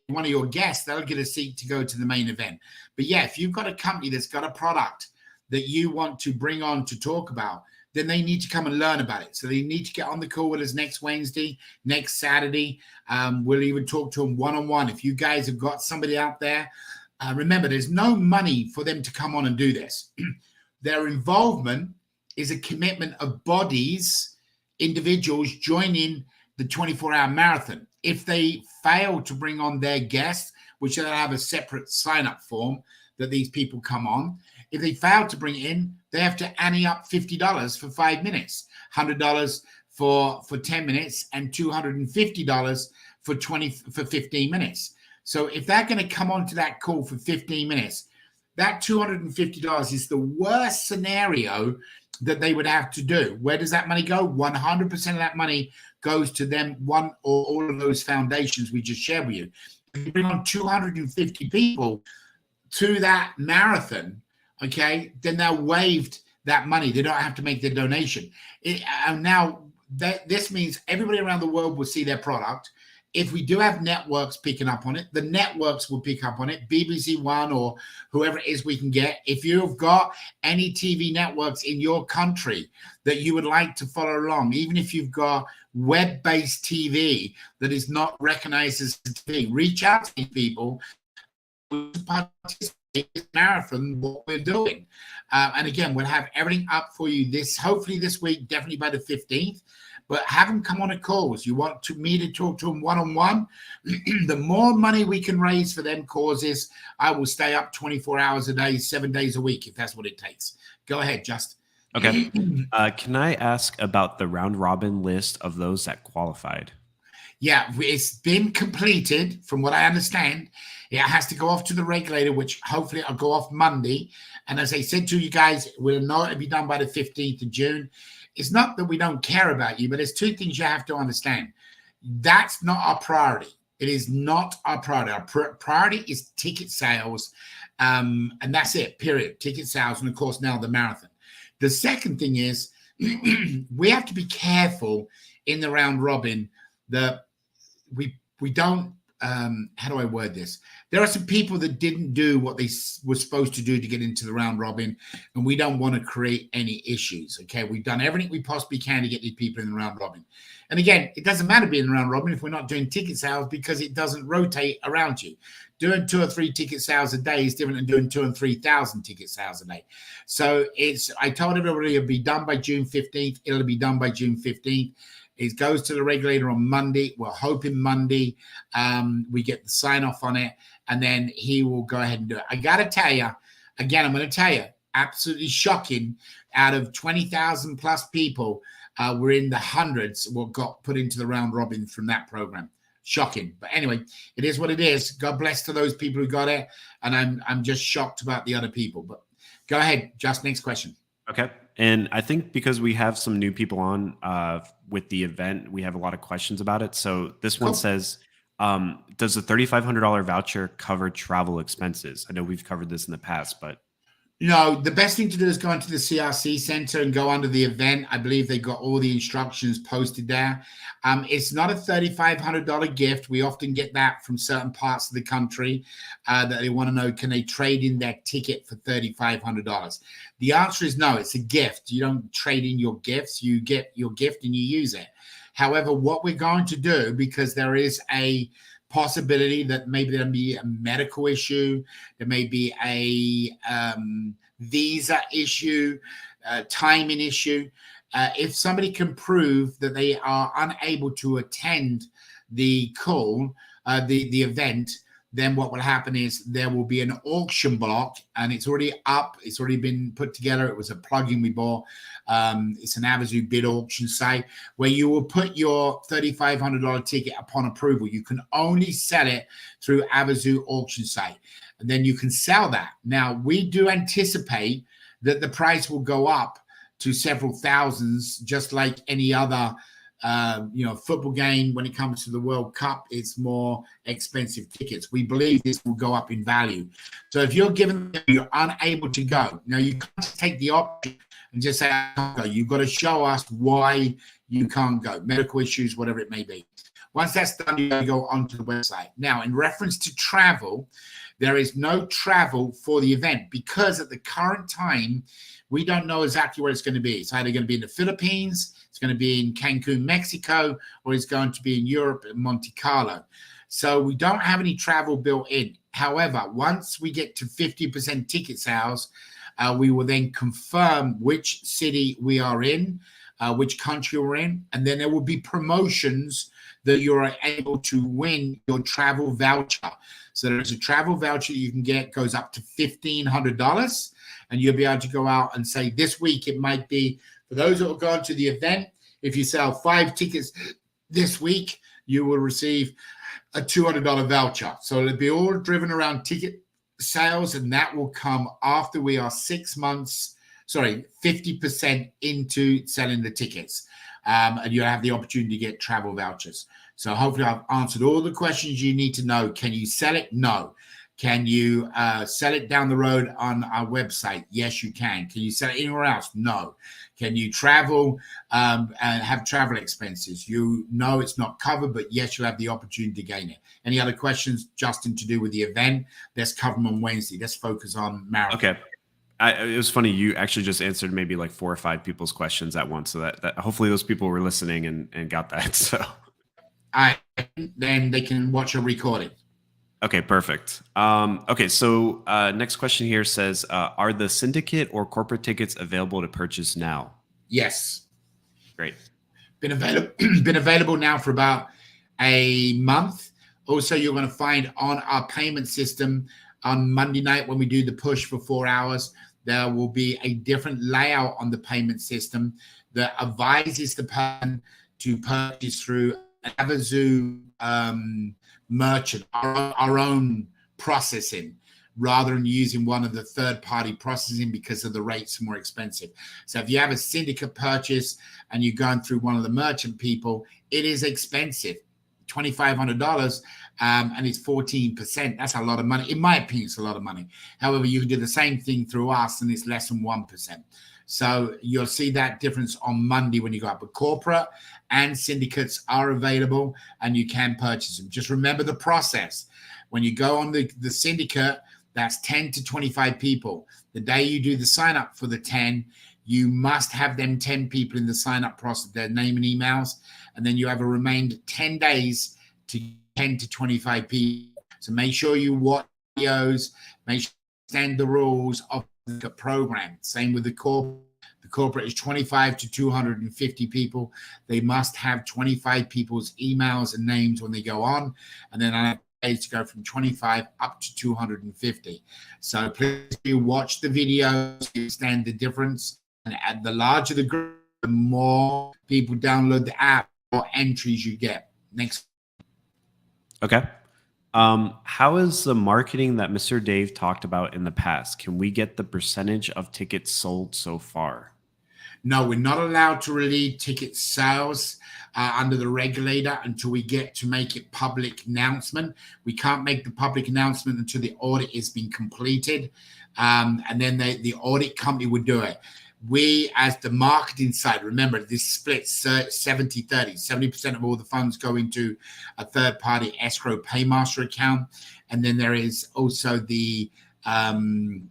one of your guests, they'll get a seat to go to the main event. But yeah, if you've got a company that's got a product that you want to bring on to talk about, then they need to come and learn about it. So they need to get on the call with us next Wednesday, next Saturday. We'll even talk to them one-on-one. If you guys have got somebody out there, remember, there's no money for them to come on and do this. Their involvement is a commitment of bodies, individuals joining the 24-hour marathon. If they fail to bring on their guests, which they'll have a separate sign-up form that these people come on. If they fail to bring it in, they have to ante up $50 for 5 minutes, $100 for 10 minutes, and $250 for 15 minutes. So if they're going to come on to that call for 15 minutes, that $250 is the worst scenario that they would have to do. Where does that money go? 100% of that money goes to them, one or all of those foundations we just shared with you. If you bring on 250 people to that marathon, okay, then they're waived that money. They don't have to make their donation. This means everybody around the world will see their product. If we do have networks picking up on it, the networks will pick up on it, BBC One or whoever it is we can get. If you've got any TV networks in your country that you would like to follow along, even if you've got web-based TV that is not recognized as TV, reach out to these people to participate in this marathon, what we're doing. And again, we'll have everything up for you hopefully this week, definitely by the 15th. But have them come on a cause. You want me to talk to them one-on-one? The more money we can raise for them causes, I will stay up 24 hours a day, 7 days a week, if that's what it takes. Go ahead, Just. Okay. Can I ask about the round robin list of those that qualified? Yeah, it's been completed from what I understand. It has to go off to the regulator, which hopefully I'll go off Monday. And as I said to you guys, we'll know it'll be done by the 15th of June. It's not that we don't care about you, but there's two things you have to understand. That's not our priority. It is not our priority. Our priority is ticket sales, and that's it, period. Ticket sales, and of course now the marathon. The second thing is we have to be careful in the round robin that we don't, how do I word this? There are some people that didn't do what they were supposed to do to get into the round robin, and we don't want to create any issues, okay? We've done everything we possibly can to get these people in the round robin. And again, it doesn't matter being in the round robin if we're not doing ticket sales because it doesn't rotate around you. Doing 2 or 3 ticket sales a day is different than doing 2,000 and 3,000 ticket sales a day. So I told everybody it'll be done by June 15th. It'll be done by June 15th. It goes to the regulator on Monday. We're hoping Monday we get the sign off on it, and then he will go ahead and do it. I got to tell you, again, I'm going to tell you, absolutely shocking. Out of 20,000 plus people, we're in the hundreds what got put into the round robin from that program. Shocking. But anyway, it is what it is. God bless to those people who got it. And I'm just shocked about the other people. But go ahead, Just next question. Okay. And I think because we have some new people on with the event, we have a lot of questions about it. So this one says, does the $3,500 voucher cover travel expenses? I know we've covered this in the past, but The best thing to do is go into the CRC center and go under the event. I believe they got all the instructions posted there. It's not a $3,500 gift. We often get that from certain parts of the country that they want to know, can they trade in their ticket for $3,500? The answer is no, it's a gift. You don't trade in your gifts. You get your gift and you use it. However, what we're going to do, because there is a possibility that maybe there'll be a medical issue, there may be a visa issue, timing issue. If somebody can prove that they are unable to attend the call, the event, then what will happen is there will be an auction block, and it's already up. It's already been put together. It was a plugin we bought. It's an Avazoo bid auction site where you will put your $3,500 ticket upon approval. You can only sell it through Avazoo auction site, and then you can sell that. Now, we do anticipate that the price will go up to several thousands, just like any other football game. When it comes to the World Cup, it's more expensive tickets. We believe this will go up in value. So if you're you're unable to go, now you can't take the option and just say, I can't go. You've got to show us why you can't go, medical issues, whatever it may be. Once that's done, you go onto the website. Now, in reference to travel, there is no travel for the event because at the current time, we don't know exactly where it's going to be. It's either going to be in the Philippines, it's going to be in Cancun, Mexico, or it's going to be in Europe and Monte Carlo. So we don't have any travel built in. However, once we get to 50% ticket sales, we will then confirm which city we are in, which country we're in, and then there will be promotions that you're able to win your travel voucher. So there's a travel voucher you can get, goes up to $1,500, and you'll be able to go out and say this week it might be, for those that will go to the event, if you sell 5 tickets this week, you will receive a $200 voucher. So it'll be all driven around ticket sales, and that will come after we are 50% into selling the tickets. And you have the opportunity to get travel vouchers. So hopefully I've answered all the questions you need to know. Can you sell it? No. Can you sell it down the road on our website? Yes, you can. Can you sell it anywhere else? No. Can you travel and have travel expenses? You know it's not covered, but yes, you have the opportunity to gain it. Any other questions, Justin, to do with the event? Let's cover them on Wednesday. Let's focus on marathon. Okay. It was funny. You actually just answered maybe like 4 or 5 people's questions at once. So that hopefully those people were listening and got that. So then they can watch a recording. Okay, perfect. Okay, so next question here says, are the syndicate or corporate tickets available to purchase now? Yes. Great. Been available now for about a month. Also, you're going to find on our payment system on Monday night when we do the push for 4 hours, there will be a different layout on the payment system that advises the person to purchase through Avazoo merchant, our own processing, rather than using one of the third-party processing because of the rates more expensive. So if you have a syndicate purchase and you're going through one of the merchant people, it is expensive, $2,500, and it's 14%. That's a lot of money. In my opinion, it's a lot of money. However, you can do the same thing through us, and it's less than 1%. So you'll see that difference on Monday when you go up. But corporate and syndicates are available, and you can purchase them. Just remember the process. When you go on the syndicate, that's 10 to 25 people. The day you do the sign up for the 10, you must have them 10 people in the sign up process, their name and emails, and then you have a remainder 10 days to 10 to 25 people. So make sure you watch videos, make sure you understand the rules of the program. Same with the corporate. The corporate is 25 to 250 people. They must have 25 people's emails and names when they go on, and then I have to go from 25 up to 250. So please do watch the videos, understand the difference, and the larger the group, the more people download the app, the more entries you get. Next. Okay. How is the marketing that Mr. Dave talked about in the past? Can we get the percentage of tickets sold so far? No, we're not allowed to release ticket sales under the regulator until we get to make it public announcement. We can't make the public announcement until the audit has been completed. And then the audit company would do it. We, as the marketing side, remember this splits 70-30. 70% of all the funds go into a third-party escrow paymaster account. And then there is also the payout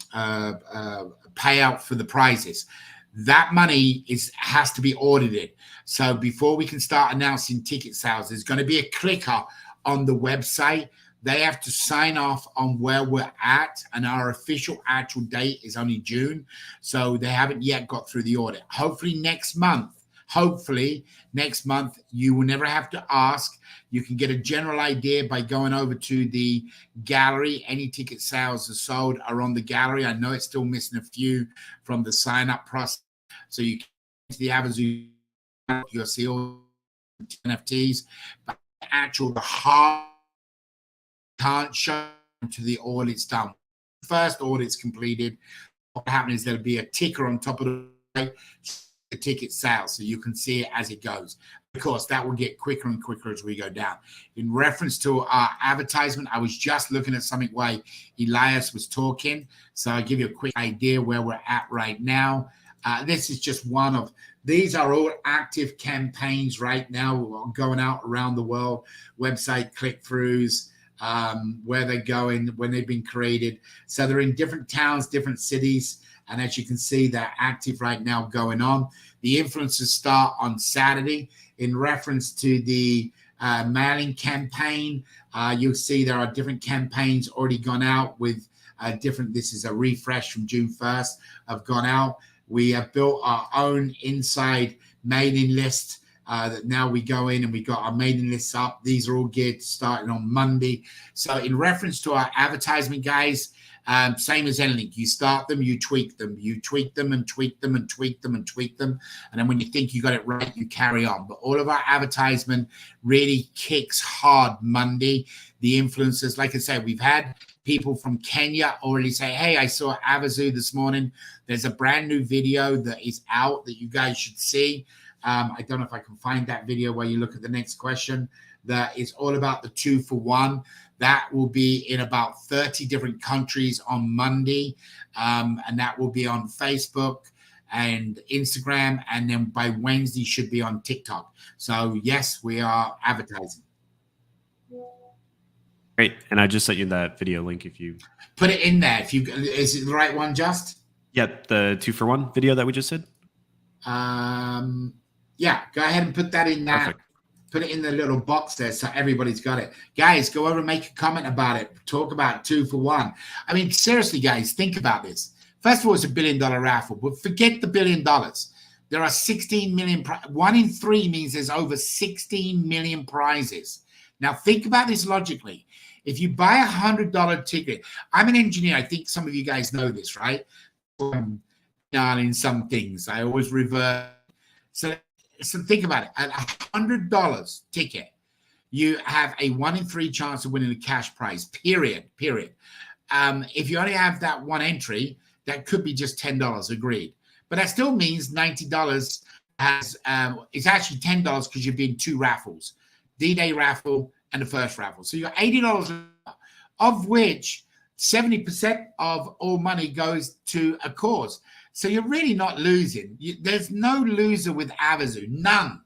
for the prizes. That money has to be audited. So before we can start announcing ticket sales, there's going to be a clicker on the website. They have to sign off on where we're at, and our official actual date is only June. So they haven't yet got through the audit. Hopefully next month, you will never have to ask. You can get a general idea by going over to the gallery. Any ticket sales are sold are on the gallery. I know it's still missing a few from the sign-up process. So you can get to the Avazoo, you'll see all NFTs, but the hard can't show until the audit's done. First audit's completed, what happens is there'll be a ticker on top of the ticket sales, so you can see it as it goes. Of course, that will get quicker and quicker as we go down. In reference to our advertisement, I was just looking at something while Elias was talking, so I'll give you a quick idea where we're at right now. This is just one of, these are all active campaigns right now going out around the world, website click-throughs, where they're going, when they've been created. So they're in different towns, different cities. And as you can see, they're active right now going on. The influencers start on Saturday. In reference to the mailing campaign, you'll see there are different campaigns already gone out with different, this is a refresh from June 1st, have gone out. We have built our own inside mailing list that now we go in and we got our mailing lists up. These are all geared starting on Monday. So in reference to our advertisement, guys, same as anything, you start them, you tweak them and tweak them and tweak them and tweak them. And then when you think you got it right, you carry on. But all of our advertisement really kicks hard Monday. The influencers, like I said, we've had people from Kenya already say, hey, I saw Avazoo this morning. There's a brand new video that is out that you guys should see. I don't know if I can find that video while you look at the next question. That is all about the 2-for-1. That will be in about 30 different countries on Monday. And that will be on Facebook and Instagram. And then by Wednesday should be on TikTok. So yes, we are advertising. Great. And I just sent you that video link if you put it in there. If you, is it the right one, Just? Yep, the 2-for-1 video that we just did. Yeah, go ahead and put that in there. Perfect. Put it in the little box there so everybody's got it. Guys, go over and make a comment about it. Talk about 2-for-1. I mean, seriously, guys, think about this. First of all, it's $1 billion raffle, but forget the $1 billion. There are 16 million. 1 in 3 means there's over 16 million prizes. Now, think about this logically. If you buy a $100 ticket, I'm an engineer. I think some of you guys know this, right? In some things, I always revert. So think about it. At $100 ticket, you have a 1 in 3 chance of winning a cash prize, period. If you only have that one entry, that could be just $10, agreed. But that still means $90 has, it's actually $10 because you've been 2 raffles, D-Day raffle and the first raffle. So you got $80, of which 70% of all money goes to a cause. So you're really not losing. There's no loser with Avazoo, none,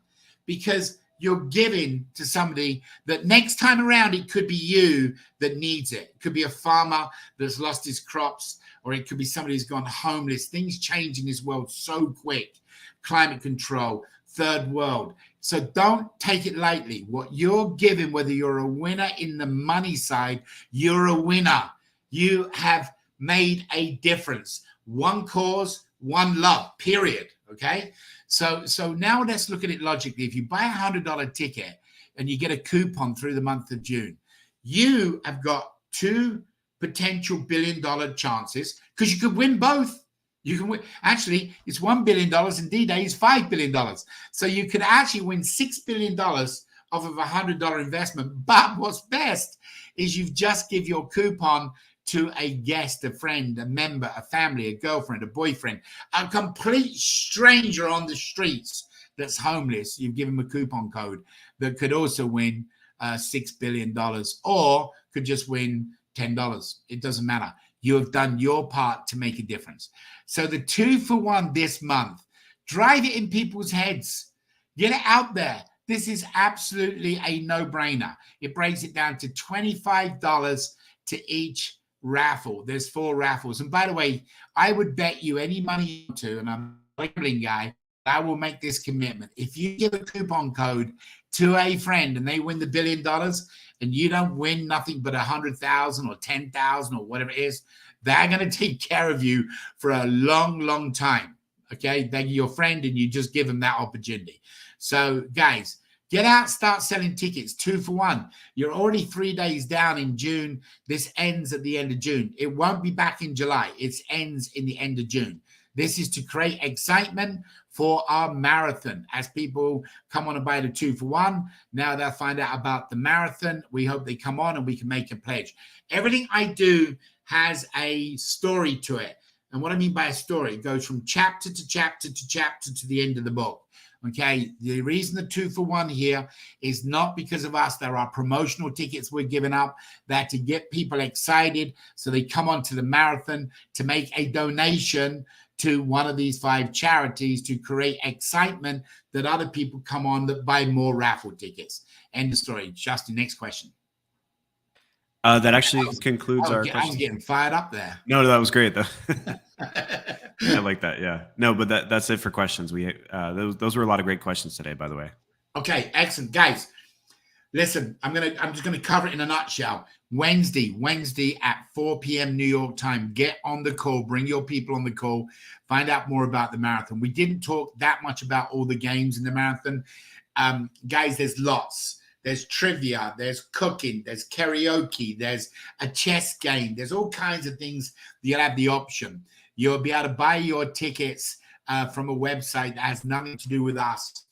because you're giving to somebody that next time around, it could be you that needs it. It could be a farmer that's lost his crops, or it could be somebody who's gone homeless. Things change in this world so quick. Climate control, third world. So don't take it lightly. What you're giving, whether you're a winner in the money side, you're a winner. You have made a difference. One cause, one love, period. Okay. So now let's look at it logically. If you buy a $100 ticket and you get a coupon through the month of June, you have got 2 potential $1 billion chances, because you could win both. You can win. Actually, it's $1 billion and D-Day is $5 billion. So you could actually win $6 billion off of a $100 investment. But what's best is you've just give your coupon to a guest, a friend, a member, a family, a girlfriend, a boyfriend, a complete stranger on the streets that's homeless. You've given them a coupon code that could also win $6 billion or could just win $10. It doesn't matter. You have done your part to make a difference. So the 2-for-1 this month, drive it in people's heads. Get it out there. This is absolutely a no-brainer. It breaks it down to $25 to each raffle. There's 4 raffles. And by the way, I would bet you any money to, and I'm a gambling guy, I will make this commitment. If you give a coupon code to a friend and they win the $1 billion and you don't win nothing but 100,000 or 10,000 or whatever it is, they're going to take care of you for a long, long time. Okay. They're your friend and you just give them that opportunity. So guys, get out, start selling tickets 2-for-1. You're already 3 days down in June. This ends at the end of June. It won't be back in July. It ends in the end of June. This is to create excitement for our marathon. As people come on and buy the 2-for-1, now they'll find out about the marathon. We hope they come on and we can make a pledge. Everything I do has a story to it. And what I mean by a story, it goes from chapter to chapter to chapter to the end of the book. Okay, the reason the 2-for-1 here is not because of us. There are promotional tickets we're giving up that to get people excited so they come onto the marathon to make a donation to one of these 5 charities to create excitement that other people come on that buy more raffle tickets. End of story. Justin, next question. That actually concludes our questions. I was getting fired up there. No, that was great though. I like that. Yeah. No, but that's it for questions. We those were a lot of great questions today, by the way. Okay, excellent, guys. Listen, I'm just gonna cover it in a nutshell. Wednesday at 4 p.m. New York time. Get on the call. Bring your people on the call. Find out more about the marathon. We didn't talk that much about all the games in the marathon, guys. There's lots. There's trivia, there's cooking, there's karaoke, there's a chess game. There's all kinds of things. You'll have the option. You'll be able to buy your tickets from a website that has nothing to do with us.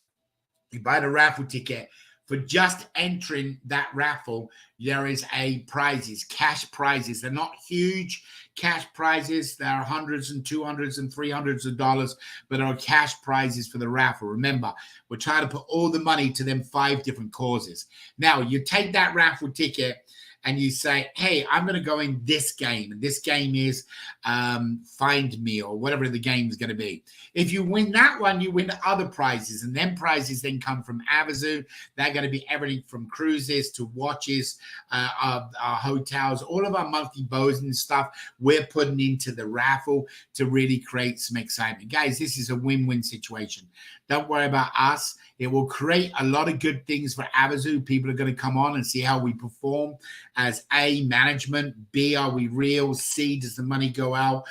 You buy the raffle ticket. For just entering that raffle, there is a prizes, cash prizes. They're not huge cash prizes. There are hundreds and 200s and 300s of dollars, but there are cash prizes for the raffle. Remember, we're trying to put all the money to them 5 different causes. Now, you take that raffle ticket and you say, hey, I'm going to go in this game. And this game is Find Me or whatever the game is going to be. If you win that one, you win other prizes. And then prizes then come from Avazoo. They're going to be everything from cruises to watches, our hotels, all of our monthly bows and stuff we're putting into the raffle to really create some excitement. Guys, this is a win-win situation. Don't worry about us. It will create a lot of good things for Avazoo. People are going to come on and see how we perform as A, management, B, are we real, C, does the money go out?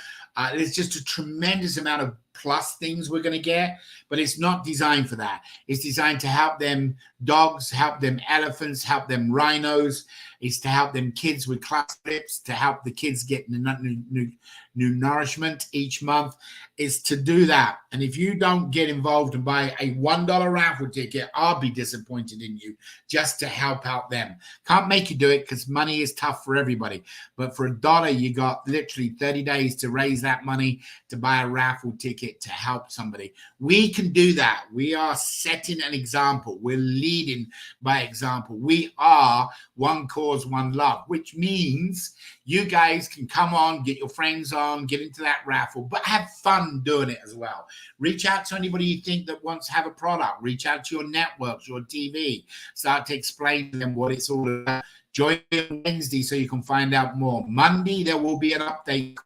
There's just a tremendous amount of plus things we're going to get, but it's not designed for that. It's designed to help them dogs, help them elephants, help them rhinos. It's to help them kids with class trips, to help the kids get new nourishment each month. Is to do that. And if you don't get involved and buy a $1 raffle ticket, I'll be disappointed in you just to help out them. Can't make you do it because money is tough for everybody. But for $1, you got literally 30 days to raise that money to buy a raffle ticket to help somebody. We can do that. We are setting an example. We're leading by example. We are one cause, one love, which means you guys can come on, get your friends on, get into that raffle, but have fun doing it as well. Reach out to anybody you think that wants to have a product. Reach out to your networks, your TV. Start to explain to them what it's all about. Join me on Wednesday so you can find out more. Monday, there will be an update,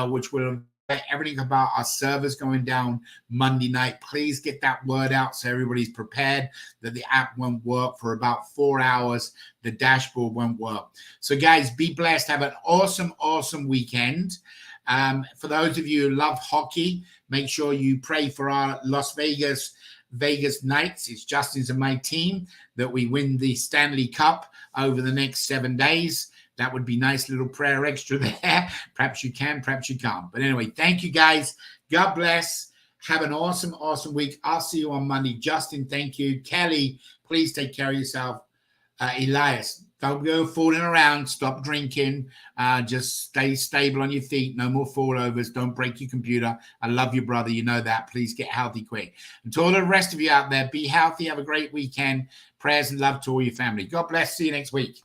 which will everything about our servers going down Monday night. Please get that word out so everybody's prepared that the app won't work for about 4 hours. The dashboard won't work. So guys, be blessed. Have an awesome weekend. For those of you who love hockey, make sure you pray for our Las Vegas Knights. It's Justin's and my team that we win the Stanley Cup over the next 7 days. That would be nice little prayer extra there. Perhaps you can, perhaps you can't. But anyway, thank you guys. God bless. Have an awesome week. I'll see you on Monday. Justin, thank you. Kelly, please take care of yourself. Elias, don't go fooling around. Stop drinking. Just stay stable on your feet. No more fallovers. Don't break your computer. I love you, brother. You know that. Please get healthy quick. And to all the rest of you out there, be healthy. Have a great weekend. Prayers and love to all your family. God bless. See you next week.